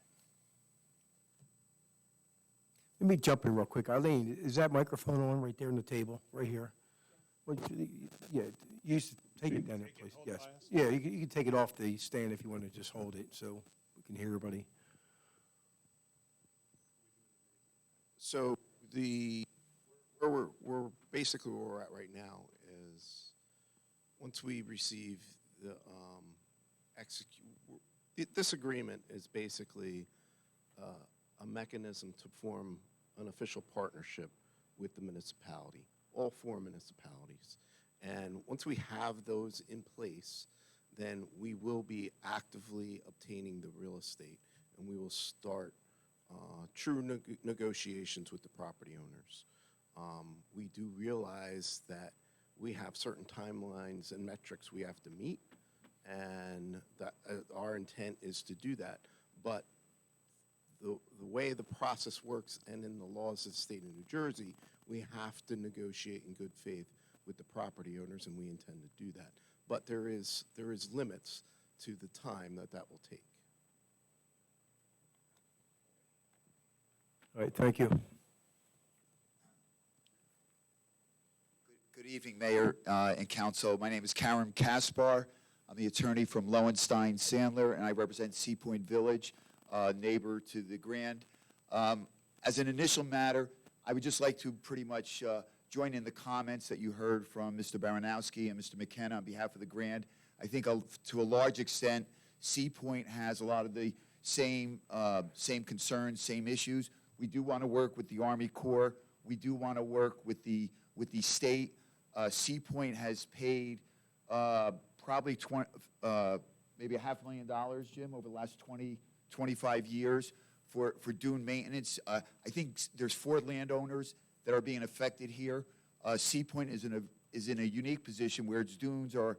Let me jump in real quick. Eileen, is that microphone on right there on the table, right here? Yeah, you used to take it down there, please. Yes. Yeah, you can take it off the stand if you want to just hold it so we can hear everybody. So we're basically where we're at right now is once we receive the this agreement is basically a mechanism to form an official partnership with the municipality, all 4 municipalities. And once we have those in place, then we will be actively obtaining the real estate, and we will start true negotiations with the property owners. We do realize that we have certain timelines and metrics we have to meet, and that our intent is to do that. But the way the process works and in the laws of the state of New Jersey, we have to negotiate in good faith with the property owners, and we intend to do that. But there is limits to the time that will take. All right, thank you. Good evening, Mayor and Council. My name is Karam Kaspar. I'm the attorney from Lowenstein Sandler, and I represent Sea Point Village, neighbor to the Grand. As an initial matter, I would just like to pretty much join in the comments that you heard from Mr. Baranowski and Mr. McKenna on behalf of the Grand. I think to a large extent, Sea Point has a lot of the same concerns, same issues. We do want to work with the Army Corps. We do want to work with the state. Sea Point has paid probably maybe $500,000, Jim, over the last 25 years for dune maintenance. I think there's 4 landowners that are being affected here. Sea Point is in a unique position where its dunes are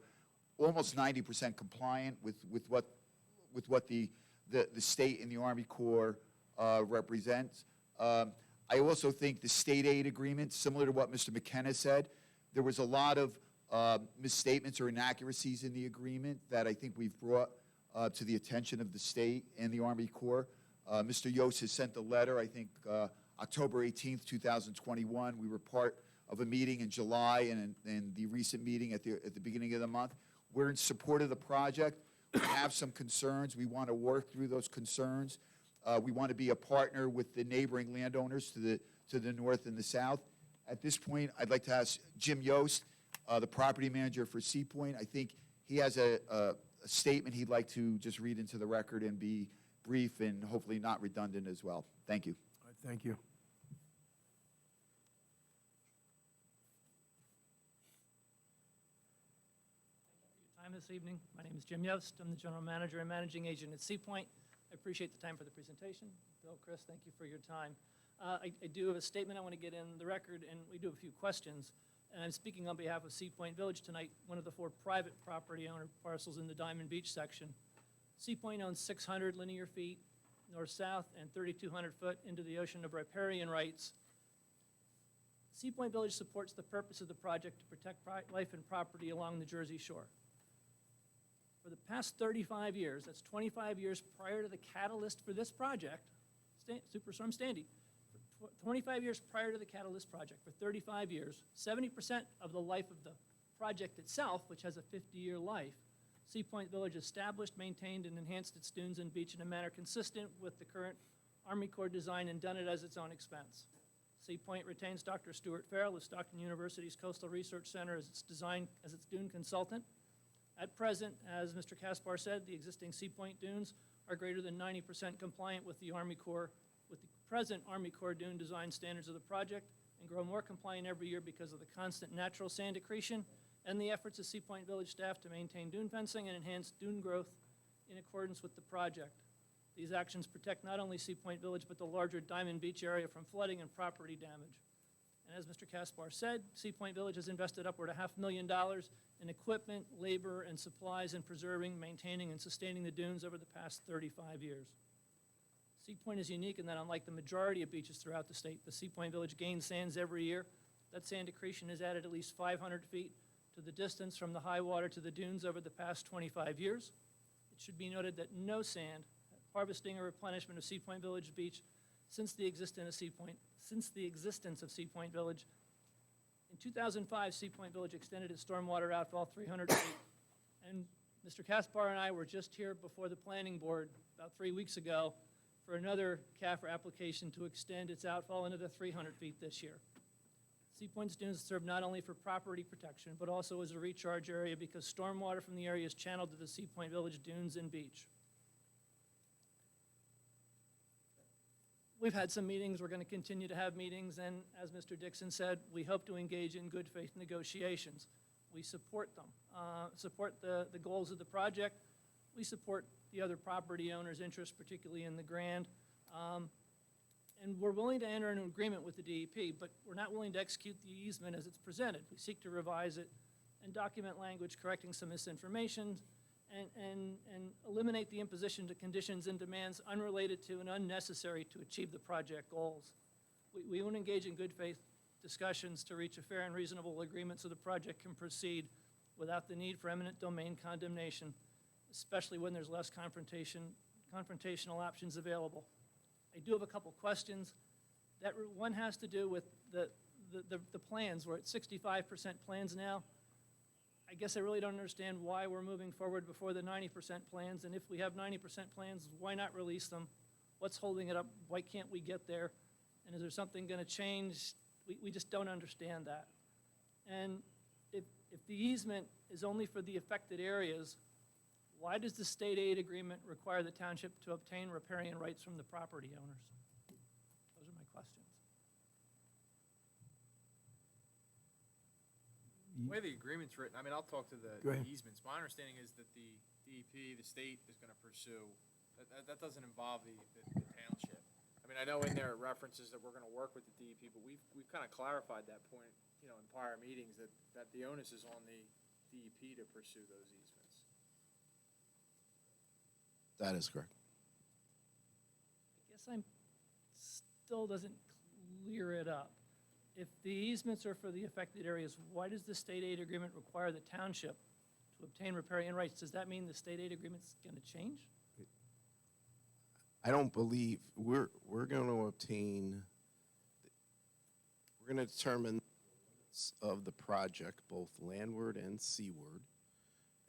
almost 90% compliant with what the state and the Army Corps represents. I also think the state aid agreement, similar to what Mr. McKenna said, there was a lot of misstatements or inaccuracies in the agreement that I think we've brought to the attention of the state and the Army Corps. Mr. Yost has sent a letter, I think, October 18th, 2021. We were part of a meeting in July and the recent meeting at the beginning of the month. We're in support of the project. We have some concerns. We want to work through those concerns. We want to be a partner with the neighboring landowners to the north and the south. At this point, I'd like to ask Jim Yost, the property manager for Sea Point. I think he has a statement he'd like to just read into the record and be brief and hopefully not redundant as well. Thank you. All right, thank you. Time this evening. My name is Jim Yost. I'm the general manager and managing agent at Sea Point. I appreciate the time for the presentation. Bill, Chris, thank you for your time. I do have a statement I want to get in the record, and we do have a few questions. And I'm speaking on behalf of Sea Point Village tonight, one of the 4 private property owner parcels in the Diamond Beach section. Sea Point owns 600 linear feet north-south and 3,200 foot into the ocean of riparian rights. Sea Point Village supports the purpose of the project to protect life and property along the Jersey Shore. For the past 35 years, that's 25 years prior to the catalyst for this project, Superstorm Sandy, for 25 years prior to the catalyst project, for 35 years, 70% of the life of the project itself, which has a 50-year life, Sea Point Village established, maintained, and enhanced its dunes and beach in a manner consistent with the current Army Corps design and done it at its own expense. Sea Point retains Dr. Stuart Farrell of Stockton University's Coastal Research Center as its dune consultant. At present, as Mr. Kaspar said, the existing Sea Point dunes are greater than 90% compliant with the Army Corps, with the present Army Corps dune design standards of the project, and grow more compliant every year because of the constant natural sand accretion and the efforts of Sea Point Village staff to maintain dune fencing and enhance dune growth in accordance with the project. These actions protect not only Sea Point Village, but the larger Diamond Beach area from flooding and property damage. And as Mr. Caspar said, Sea Point Village has invested upward of $500,000 in equipment, labor, and supplies in preserving, maintaining, and sustaining the dunes over the past 35 years. Sea Point is unique in that, unlike the majority of beaches throughout the state, the Sea Point Village gains sands every year. That sand accretion has added at least 500 feet to the distance from the high water to the dunes over the past 25 years. It should be noted that no sand, harvesting or replenishment of Sea Point Village Beach since the existence of Sea Point Village. In 2005, Sea Point Village extended its stormwater outfall 300 feet. And Mr. Caspar and I were just here before the planning board about 3 weeks ago for another CAFR application to extend its outfall another 300 feet this year. Sea Point's dunes serve not only for property protection, but also as a recharge area because stormwater from the area is channeled to the Sea Point Village dunes and beach. We've had some meetings, we're going to continue to have meetings, and as Mr. Dixon said, we hope to engage in good faith negotiations. We support them, support the goals of the project. We support the other property owners' interests, particularly in the Grand. And we're willing to enter an agreement with the DEP, but we're not willing to execute the easement as it's presented. We seek to revise it and document language correcting some misinformation and eliminate the imposition to conditions and demands unrelated to and unnecessary to achieve the project goals. We want to engage in good faith discussions to reach a fair and reasonable agreement so the project can proceed without the need for eminent domain condemnation, especially when there's less confrontational options available. I do have a couple questions. One has to do with the plans. We're at 65% plans now. I guess I really don't understand why we're moving forward before the 90% plans, and if we have 90% plans, why not release them? What's holding it up? Why can't we get there? And is there something going to change? We just don't understand that. And if the easement is only for the affected areas, why does the state aid agreement require the township to obtain riparian rights from the property owners? Those are my questions. The way the agreement's written, I mean, I'll talk to the Go ahead. easements. My understanding is that the DEP, the state, is going to pursue, that doesn't involve the township. I mean, I know in there it references that we're going to work with the DEP, but we've kind of clarified that point, in prior meetings, that the onus is on the DEP to pursue those easements. That is correct. I guess still doesn't clear it up. If the easements are for the affected areas, why does the state aid agreement require the township to obtain riparian rights? Does that mean the state aid agreement's going to change? I don't believe, we're going to obtain, we're going to determine of the project, both landward and seaward,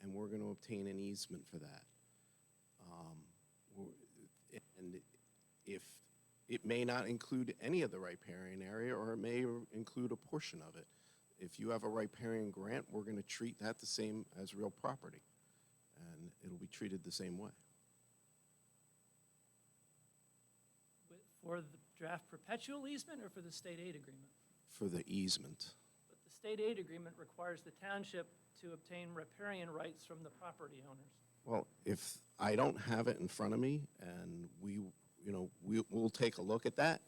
and we're going to obtain an easement for that. And if it may not include any of the riparian area, or it may include a portion of it. If you have a riparian grant, we're going to treat that the same as real property, and it'll be treated the same way. For the draft perpetual easement or for the state aid agreement? For the easement. But the state aid agreement requires the township to obtain riparian rights from the property owners. Well, if I don't have it in front of me, and we'll take a look at that,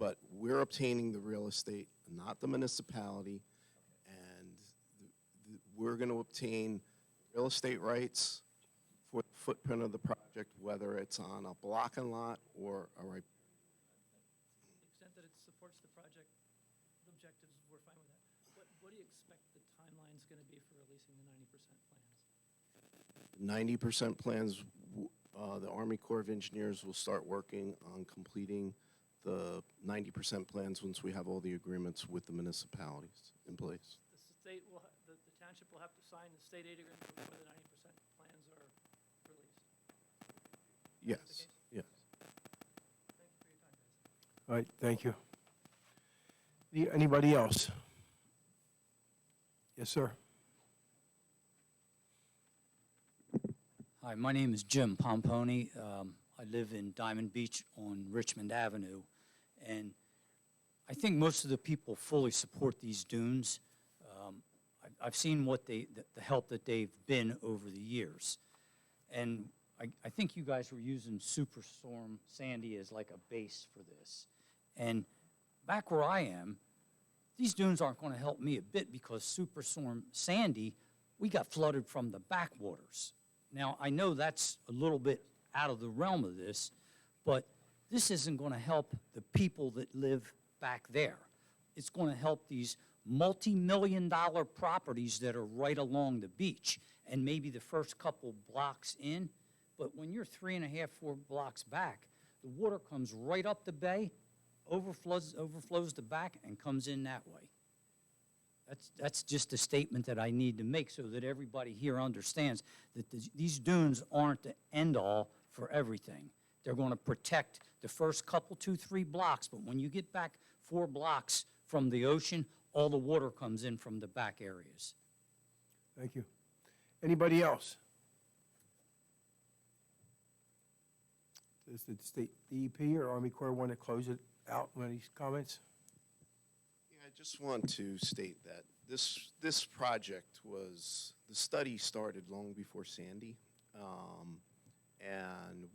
but we're obtaining the real estate, not the municipality, and we're going to obtain real estate rights for the footprint of the project, whether it's on a block and lot or a right. To the extent that it supports the project objectives, we're fine with that. What do you expect the timeline's going to be for releasing the 90% plans? 90% plans, the Army Corps of Engineers will start working on completing the 90% plans once we have all the agreements with the municipalities in place. The township will have to sign the state aid agreement before the 90% plans are released. Yes, yes. Thank you for your time, guys. All right, thank you. Anybody else? Yes, sir. Hi, my name is Jim Pomponi. I live in Diamond Beach on Richmond Avenue, and I think most of the people fully support these dunes. I've seen what the help that they've been over the years. And I think you guys were using Superstorm Sandy as like a base for this. And back where I am, these dunes aren't going to help me a bit because Superstorm Sandy, we got flooded from the backwaters. Now, I know that's a little bit out of the realm of this, but this isn't going to help the people that live back there. It's going to help these multi-million-dollar properties that are right along the beach and maybe the first couple blocks in. But when you're 3.5, 4 blocks back, the water comes right up the bay, overflows the back, and comes in that way. That's just a statement that I need to make so that everybody here understands that these dunes aren't the end-all for everything. They're going to protect the first couple, 2, 3 blocks, but when you get back 4 blocks from the ocean, all the water comes in from the back areas. Thank you. Anybody else? Does the state DEP or Army Corps want to close it out with any comments? Yeah, I just want to state that this project the study started long before Sandy. And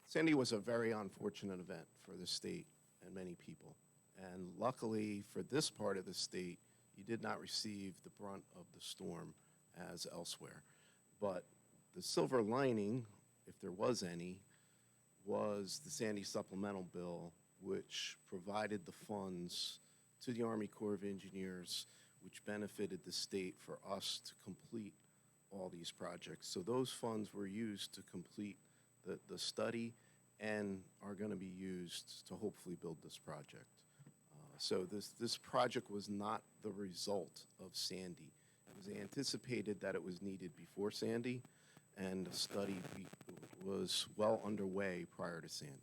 Sandy was a very unfortunate event for the state and many people. And luckily for this part of the state, you did not receive the brunt of the storm as elsewhere. But the silver lining, if there was any, was the Sandy supplemental bill, which provided the funds to the Army Corps of Engineers, which benefited the state for us to complete all these projects. So those funds were used to complete the study and are going to be used to hopefully build this project. So this project was not the result of Sandy. It was anticipated that it was needed before Sandy, and the study was well underway prior to Sandy.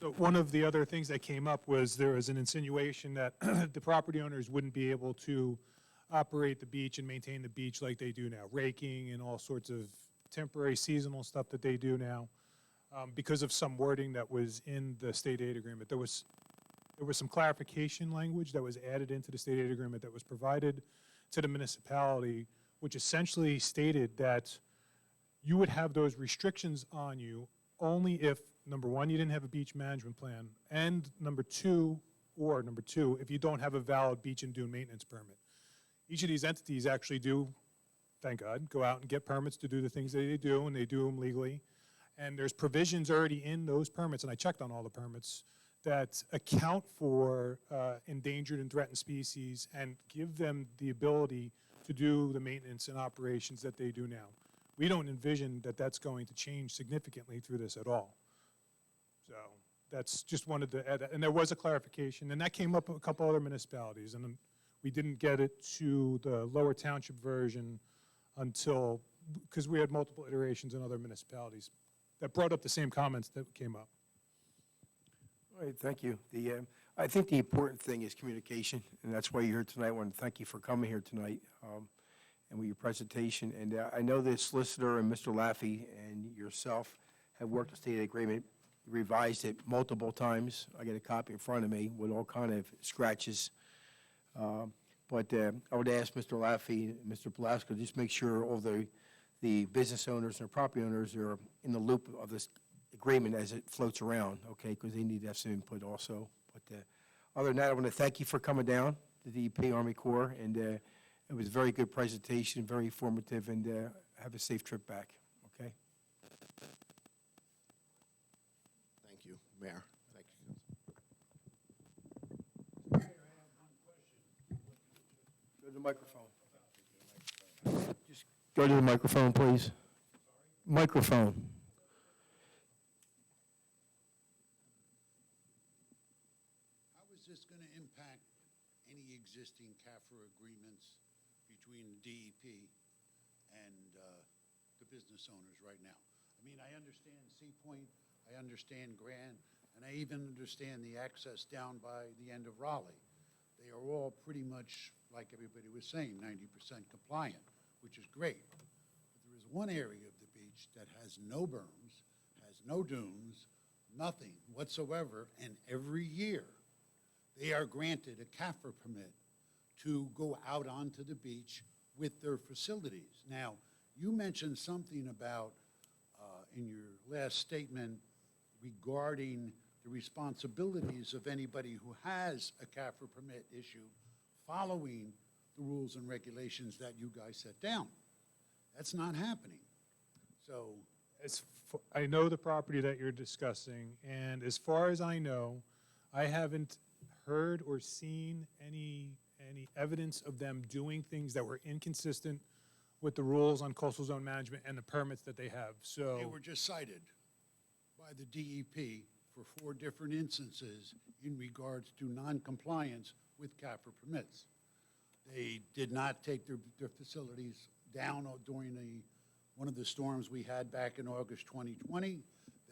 So one of the other things that came up was there was an insinuation that the property owners wouldn't be able to operate the beach and maintain the beach like they do now, raking and all sorts of temporary seasonal stuff that they do now, because of some wording that was in the state aid agreement. There was some clarification language that was added into the state aid agreement that was provided to the municipality, which essentially stated that you would have those restrictions on you only if, number one, you didn't have a beach management plan, and number two, if you don't have a valid beach and dune maintenance permit. Each of these entities actually do, thank God, go out and get permits to do the things that they do, and they do them legally. And there's provisions already in those permits, and I checked on all the permits, that account for endangered and threatened species and give them the ability to do the maintenance and operations that they do now. We don't envision that that's going to change significantly through this at all. So that's just wanted to add that. And there was a clarification, and that came up with a couple other municipalities, and we didn't get it to the lower township version until, because we had multiple iterations in other municipalities that brought up the same comments that came up. All right, thank you. I think the important thing is communication, and that's why you're here tonight. I want to thank you for coming here tonight and with your presentation. And I know the solicitor and Mr. Laffey and yourself have worked the state agreement, revised it multiple times. I got a copy in front of me with all kind of scratches. But I would ask Mr. Laffey and Mr. Pulaski to just make sure all the business owners and property owners are in the loop of this agreement as it floats around, okay, because they need to have some input also. But other than that, I want to thank you for coming down to the DEP Army Corps, and it was a very good presentation, very informative, and have a safe trip back, okay? Thank you, Mayor. Thank you. Go to the microphone. Just go to the microphone, please. Microphone. How is this going to impact any existing CAFRA agreements between DEP and the business owners right now? I mean, I understand Sea Point, I understand Grand, and I even understand the access down by the end of Raleigh. They are all pretty much, like everybody was saying, 90% compliant, which is great. But there is one area of the beach beach that has no berms, has no dunes, nothing whatsoever, and every year they are granted a CAFR permit to go out onto the beach with their facilities. Now, you mentioned something about, in your last statement, regarding the responsibilities of anybody who has a CAFR permit issued following the rules and regulations that you guys set down. That's not happening. So, I know the property that you're discussing, and as far as I know, I haven't heard or seen any evidence of them doing things that were inconsistent with the rules on coastal zone management and the permits that they have, so. they were just cited by the DEP for 4 different instances in regards to noncompliance with CAFR permits. They did not take their facilities down during one of the storms we had back in August 2020.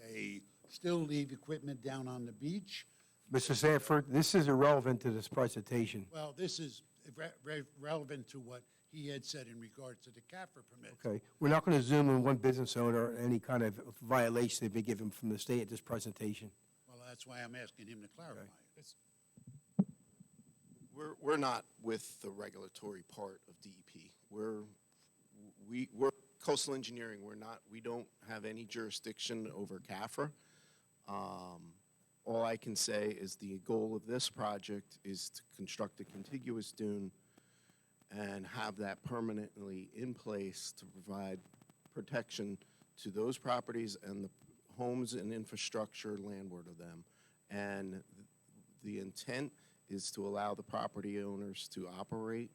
They still leave equipment down on the beach. Mr. Sanford, this is irrelevant to this presentation. Well, this is relevant to what he had said in regards to the CAFR permit. Okay, we're not going to zoom in one business owner or any kind of violation they've been given from the state at this presentation. Well, that's why I'm asking him to clarify it. We're not with the regulatory part of DEP. We're coastal engineering. We don't have any jurisdiction over CAFRA. All I can say is the goal of this project is to construct a contiguous dune and have that permanently in place to provide protection to those properties and the homes and infrastructure landward of them. And the intent is to allow the property owners to operate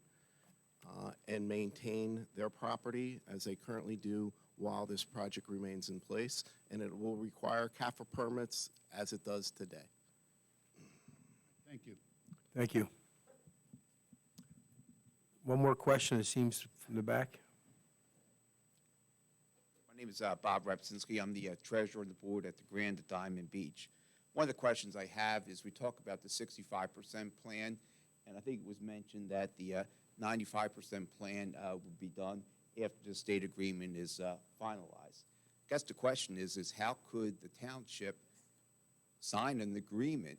and maintain their property as they currently do while this project remains in place. And it will require CAFRA permits as it does today. Thank you. Thank you. One more question, it seems, from the back. My name is Bob Repsinski. I'm the treasurer of the board at the Grand at Diamond Beach. One of the questions I have is we talk about the 65% plan, and I think it was mentioned that the 95% plan will be done after the state agreement is finalized. I guess the question is how could the township sign an agreement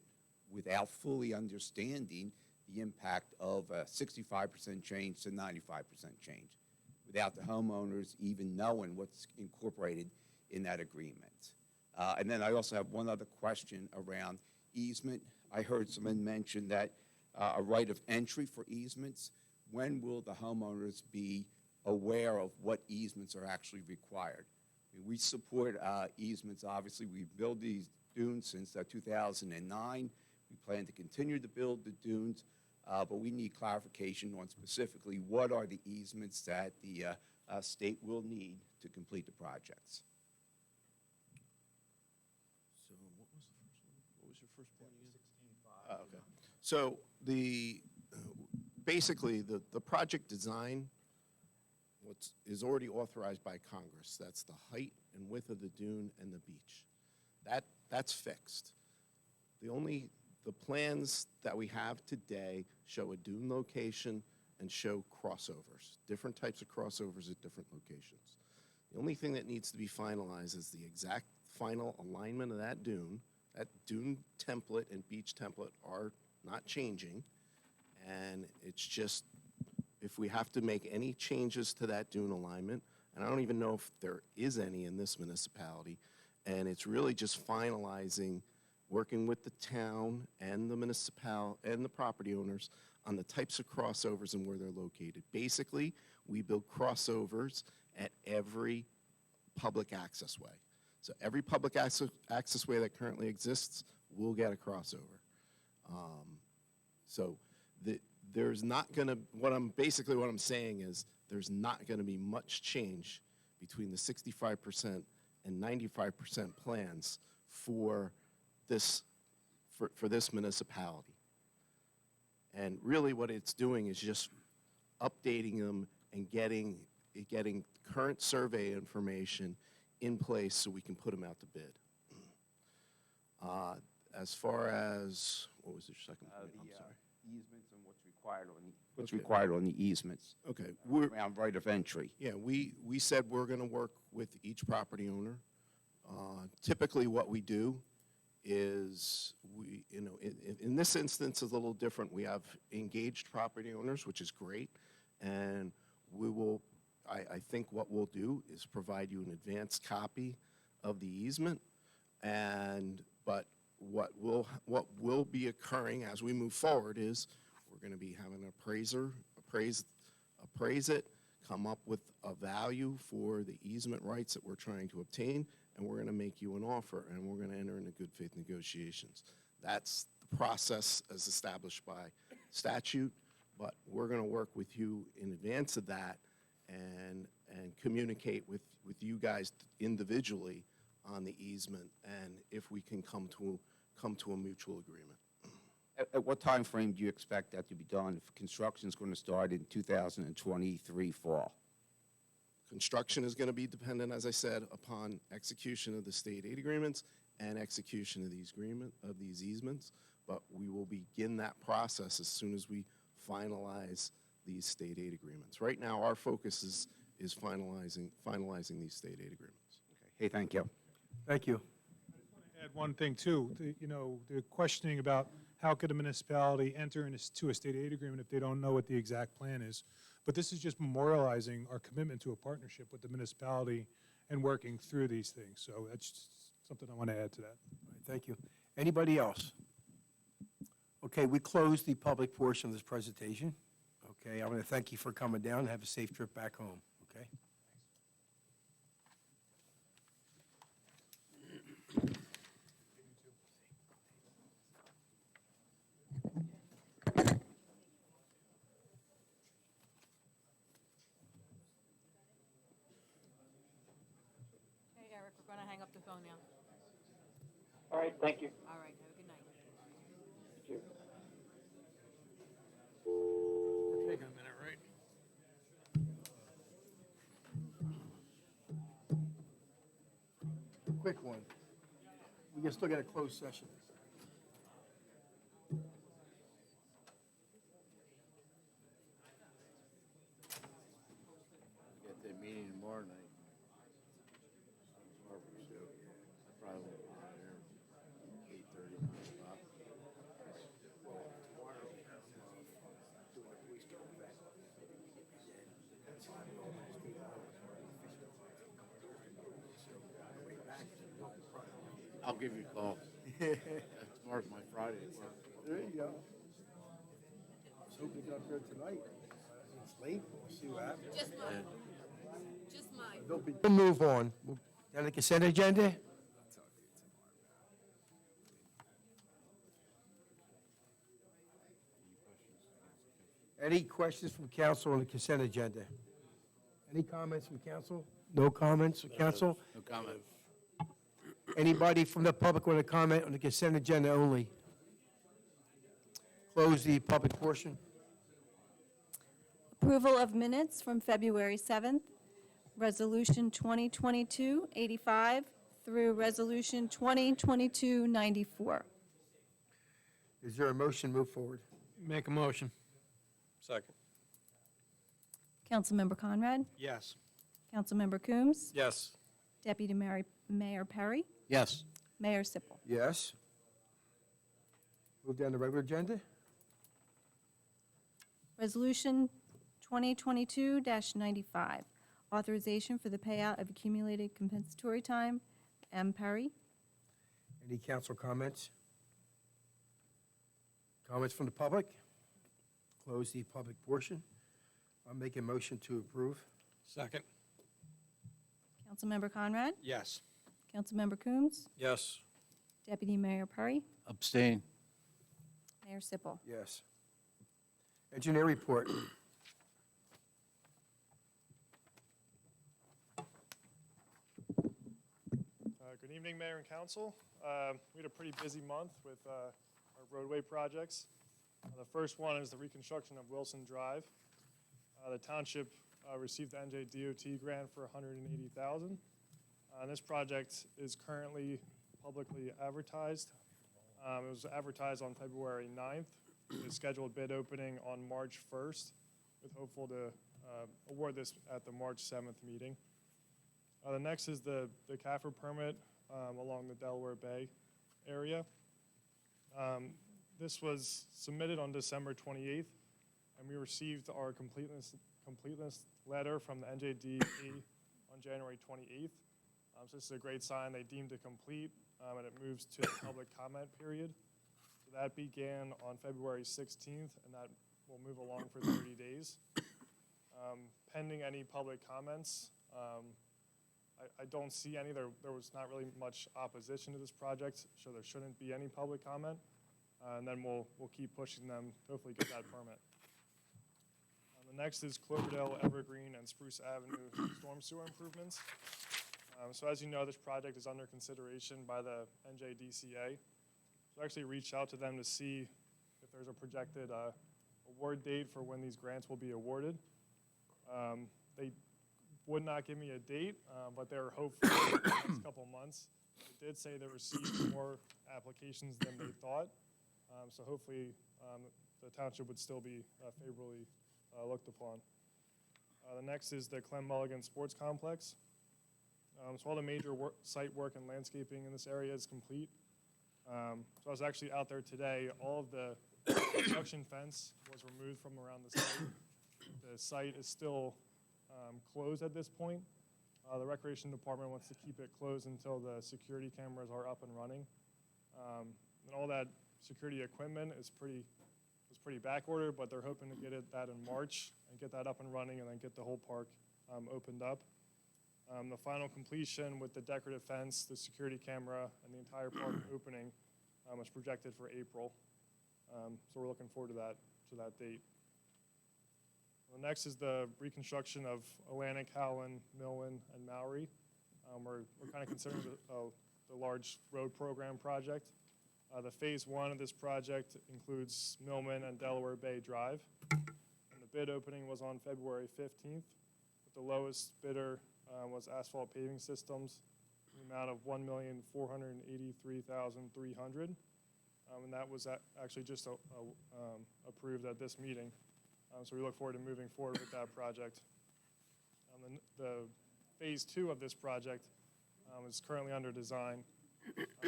without fully understanding the impact of a 65% change to 95% change, without the homeowners even knowing what's incorporated in that agreement? And then I also have one other question around easement. I heard someone mention that a right of entry for easements. When will the homeowners be aware of what easements are actually required? I mean, we support easements, obviously. We've built these dunes since 2009. We plan to continue to build the dunes, but we need clarification on specifically what are the easements that the state will need to complete the projects. So what was the first one? What was your first point again? Okay. So basically the project design is already authorized by Congress. That's the height and width of the dune and the beach. That's fixed. The plans that we have today show a dune location and show crossovers, different types of crossovers at different locations. The only thing that needs to be finalized is the exact final alignment of that dune. That dune template and beach template are not changing, and it's just if we have to make any changes to that dune alignment, and I don't even know if there is any in this municipality, and it's really just finalizing, working with the town and the municipality and the property owners on the types of crossovers and where they're located. Basically, we build crossovers at every public access way. So every public access way that currently exists will get a crossover. There's not going to, what I'm saying is there's not going to be much change between the 65% and 95% plans for this municipality. And really what it's doing is just updating them and getting current survey information in place so we can put them out to bid. As far as, what was your second point? I'm sorry. Easements and what's required on what's Okay. required on the easements Okay, around right of entry. yeah, we said we're gonna work with each property owner. Typically, what we do is in this instance, it's a little different. We have engaged property owners, which is great, and I think what we'll do is provide you an advanced copy of the easement, but what will be occurring as we move forward is we're going to be having an appraiser appraise it, come up with a value for the easement rights that we're trying to obtain, and we're going to make you an offer, and we're going to enter into good faith negotiations. That's the process as established by statute, but we're going to work with you in advance of that and communicate with you guys individually on the easement, and if we can come to a mutual agreement. At what time frame do you expect that to be done if construction's going to start in 2023 fall? Construction is going to be dependent, as I said, upon execution of the state aid agreements and execution of these easements, but we will begin that process as soon as we finalize these state aid agreements. Right now, our focus is finalizing these state aid agreements. Hey, thank you. Thank you. Add one thing too, the questioning about how could a municipality enter into a state aid agreement if they don't know what the exact plan is. But this is just memorializing our commitment to a partnership with the municipality and working through these things. So that's just something I want to add to that. All right, thank you. Anybody else? Okay, we closed the public portion of this presentation. Okay, I want to thank you for coming down and have a safe trip back home, okay? Hey, Eric, we're going to hang up the phone now. All right, thank you. All right, have a good night. Thank you. Taking a minute, right? Quick one. We can still get a closed session. Got that meeting tomorrow night. Probably won't be there. 8:30, 9 o'clock. I'll give you a call. Tomorrow's my Friday at work. There you go. Let's hope you got there tonight. It's late, we'll see what happens. Just mine. Just mine. We'll move on. Got a consent agenda? Any questions from council on the consent agenda? Any comments from council? No comments from council? No comment. Anybody from the public want to comment on the consent agenda only? Close the public portion. Approval of minutes from February 7th, Resolution 2022-85 through Resolution 2022-94. Is there a motion move forward? Make a motion. Second. Councilmember Conrad? Yes. Councilmember Coombs? Yes. Deputy Mayor Perry? Yes. Mayor Sipple? Yes. Move down to regular agenda. Resolution 2022-95, authorization for the payout of accumulated compensatory time. M. Perry? Any council comments? Comments from the public? Close the public portion. I'll make a motion to approve. Second. Councilmember Conrad? Yes. Councilmember Coombs? Yes. Deputy Mayor Perry? Abstain. Mayor Sipple? Yes. Engineer report. Good evening, Mayor and Council. We had a pretty busy month with our roadway projects. The first one is the reconstruction of Wilson Drive. The township received the NJDOT grant for $180,000. This project is currently publicly advertised. It was advertised on February 9th the scheduled bid opening on March 1st, with hopeful to award this at the March 7th meeting. The next is the CAFR permit along the Delaware Bay area. This was submitted on December 28th, and we received our completeness letter from the NJDEP on January 28th. So this is a great sign. They deemed it complete, and it moves to the public comment period. So that began on February 16th, and that will move along for 30 days. Pending any public comments, I don't see any. There was not really much opposition to this project, so there shouldn't be any public comment. And then we'll keep pushing them to hopefully get that permit. The next is Cloverdale, Evergreen, and Spruce Avenue storm sewer improvements. So as you know, this project is under consideration by the NJDCA. So I actually reached out to them to see if there's a projected award date for when these grants will be awarded. They would not give me a date, but they were hopeful in the next couple months. They did say they received more applications than they thought. So hopefully the township would still be favorably looked upon. The next is the Clem Mulligan Sports Complex. So all the major site work and landscaping in this area is complete. So I was actually out there today. All of the construction fence was removed from around the site. The site is still closed at this point. The Recreation Department wants to keep it closed until the security cameras are up and running. And all that security equipment is pretty back ordered, but they're hoping to get that in March and get that up and running and then get the whole park opened up. The final completion with the decorative fence, the security camera, and the entire park opening is projected for April. So we're looking forward to that date. The next is the reconstruction of Atlantic, Howland, Millman, and Maury. We're kind of considering the large road program project. The phase 1 of this project includes Millman and Delaware Bay Drive. And the bid opening was on February 15th. But the lowest bidder was Asphalt Paving Systems, in the amount of $1,483,300. And that was actually just approved at this meeting. So we look forward to moving forward with that project. The phase 2 of this project is currently under design.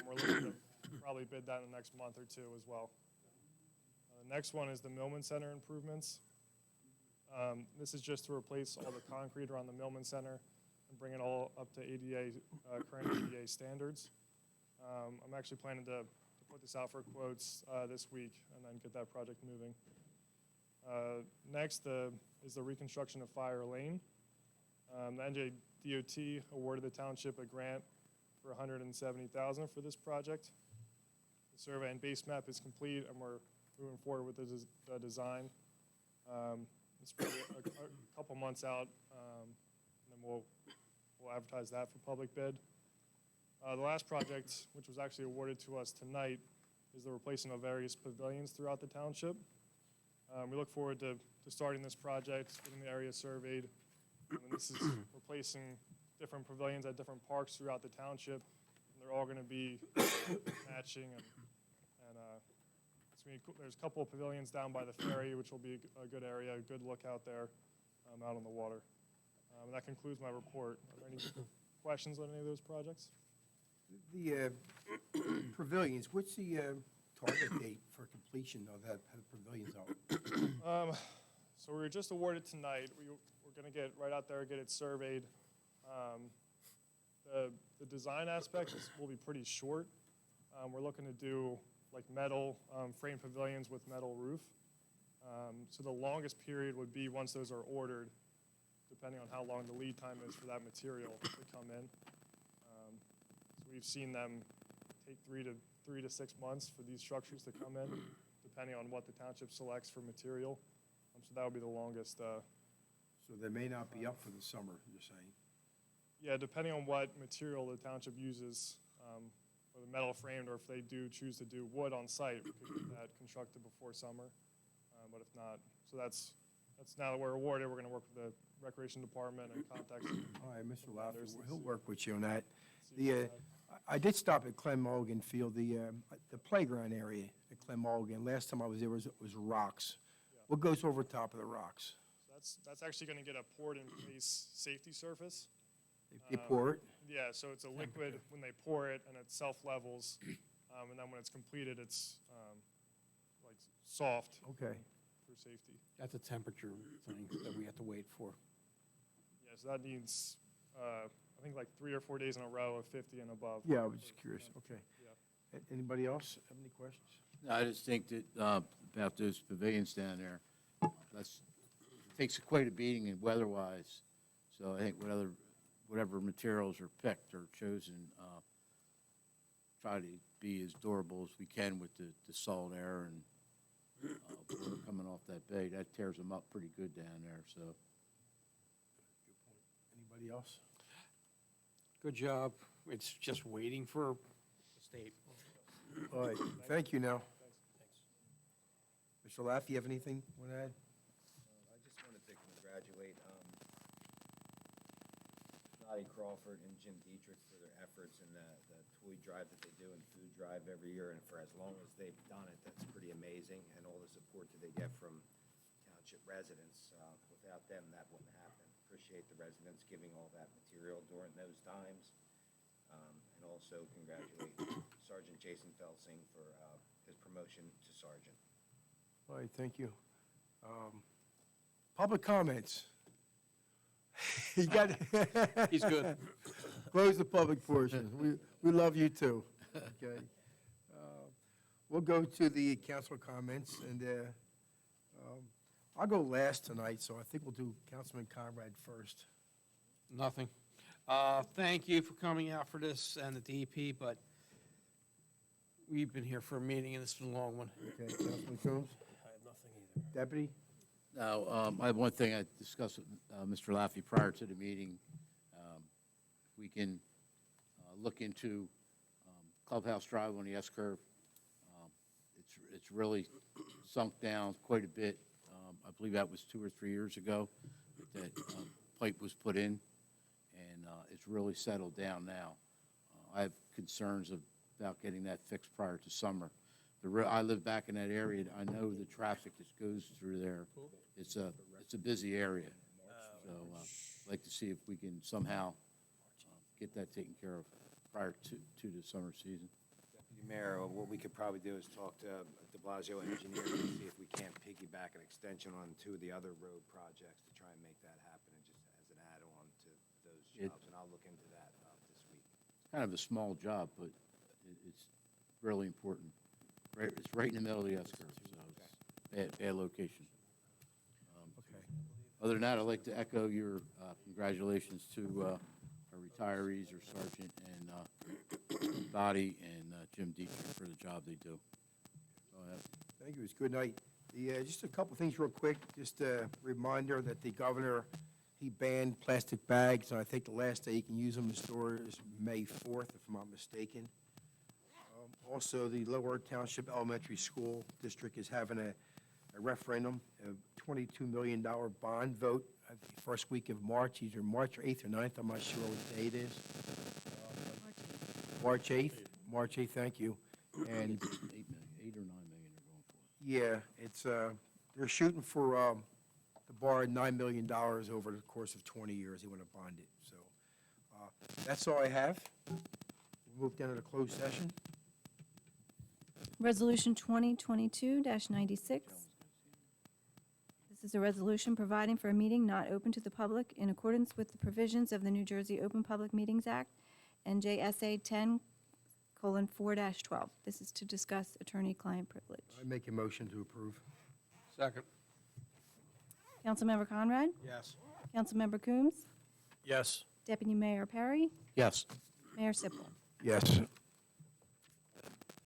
We're looking to probably bid that in the next month or two as well. The next one is the Millman Center improvements. This is just to replace all the concrete around the Millman Center and bring it all up to current ADA standards. I'm actually planning to put this out for quotes this week and then get that project moving. Next is the reconstruction of Fire Lane. The NJDOT awarded the township a grant for $170,000 for this project. The survey and base map is complete, and we're moving forward with the design. It's probably a couple months out, and then we'll advertise that for public bid. The last project, which was actually awarded to us tonight, is the replacement of various pavilions throughout the township. We look forward to starting this project, getting the area surveyed. And this is replacing different pavilions at different parks throughout the township. And they're all going to be matching. And there's a couple of pavilions down by the ferry, which will be a good area, a good look out there out on the water. And that concludes my report. Are there any questions on any of those projects? The pavilions, what's the target date for completion of that pavilions are? So we were just awarded tonight. We're going to get right out there, get it surveyed. The design aspect will be pretty short. We're looking to do like metal frame pavilions with metal roof. So the longest period would be once those are ordered, depending on how long the lead time is for that material to come in. So we've seen them take 3 to 6 months for these structures to come in, depending on what the township selects for material. So that would be the longest. So they may not be up for the summer, you're saying? Yeah, depending on what material the township uses, whether metal framed or if they do choose to do wood on site, we could get that constructed before summer. But if not, so that's now that we're awarded, we're going to work with the Recreation Department and contact. All right, Mr. Laffer, he'll work with you on that. The I did stop at Clem Mulligan Field, the playground area at Clem Mulligan. Last time I was there was rocks. What goes over top of the rocks? That's actually going to get a poured in place safety surface. They pour it? Yeah, so it's a liquid when they pour it and it self-levels. And then when it's completed, it's like soft. Okay. For safety. That's a temperature thing that we have to wait for. Yeah, so that needs, I think like 3 or 4 days in a row of 50 and above. Yeah, I was just curious. Okay. Yeah. Anybody else have any questions? I just think that, about those pavilions down there, that's, takes quite a beating and weather-wise. So I think whatever materials are picked or chosen, try to be as durable as we can with the salt air and water coming off that bay. That tears them up pretty good down there, so. Anybody else? Good job. It's just waiting for the state. All right, thank you now. Mr. Laff, you have anything you want to add? I just wanted to congratulate Dottie Crawford and Jim Dietrich for their efforts in the toy drive that they do and food drive every year, and for as long as they've done it, that's pretty amazing, and all the support that they get from Township residents. Without them, that wouldn't happen. Appreciate the residents giving all that material during those times, and also congratulate Sergeant Jason Felsing for his promotion to sergeant. All right, thank you. Public comments. You got He's good. Close the public portion. We love you too. Okay. We'll go to the council comments, and I'll go last tonight, so I think we'll do Councilman Conrad first. Nothing. Thank you for coming out for this and the DEP, but we've been here for a meeting, and this is a long one. Okay, Councilman Coombs? I have nothing either. Deputy? Now, I have one thing I discussed with Mr. Laffey prior to the meeting. We can look into Clubhouse Drive on the S-curve. It's really sunk down quite a bit. I believe that was 2 or 3 years ago that pipe was put in, and it's really settled down now. I have concerns about getting that fixed prior to summer. I live back in that area. I know the traffic that goes through there. It's a busy area. So I'd like to see if we can somehow get that taken care of prior to the summer season. Deputy Mayor, what we could probably do is talk to de Blasio Engineering and see if we can't piggyback an extension on 2 of the other road projects to try and make that happen, and just as an add-on to those jobs, and I'll look into that this week. It's kind of a small job, but it's really important. It's right in the middle of the S-curve, so it's bad location. Okay. Other than that, I'd like to echo your congratulations to our retirees, or Sergeant and Dottie and Jim Dietrich for the job they do. So Thank you. It's good night. Just a couple things real quick. Just a reminder that the governor, he banned plastic bags, and I think the last day you can use them in stores is May 4th, if I'm not mistaken. Also, the Lower Township Elementary School District is having a referendum, a $22 million bond vote at the first week of March, either March 8th or 9th. I'm not sure what day it is. March 8th. March 8th, thank you. And 8 or 9 million they're going for. yeah, it's they're shooting for to borrow $9 million over the course of 20 years. They want to bond it. So that's all I have. We'll move down to the closed session. Resolution 2022-96. This is a resolution providing for a meeting not open to the public in accordance with the provisions of the New Jersey Open Public Meetings Act, NJSA 10:4-12. This is to discuss attorney-client privilege. I make a motion to approve. Second. Councilmember Conrad? Yes. Councilmember Coombs? Yes. Deputy Mayor Perry? Yes. Mayor Sippel? Yes.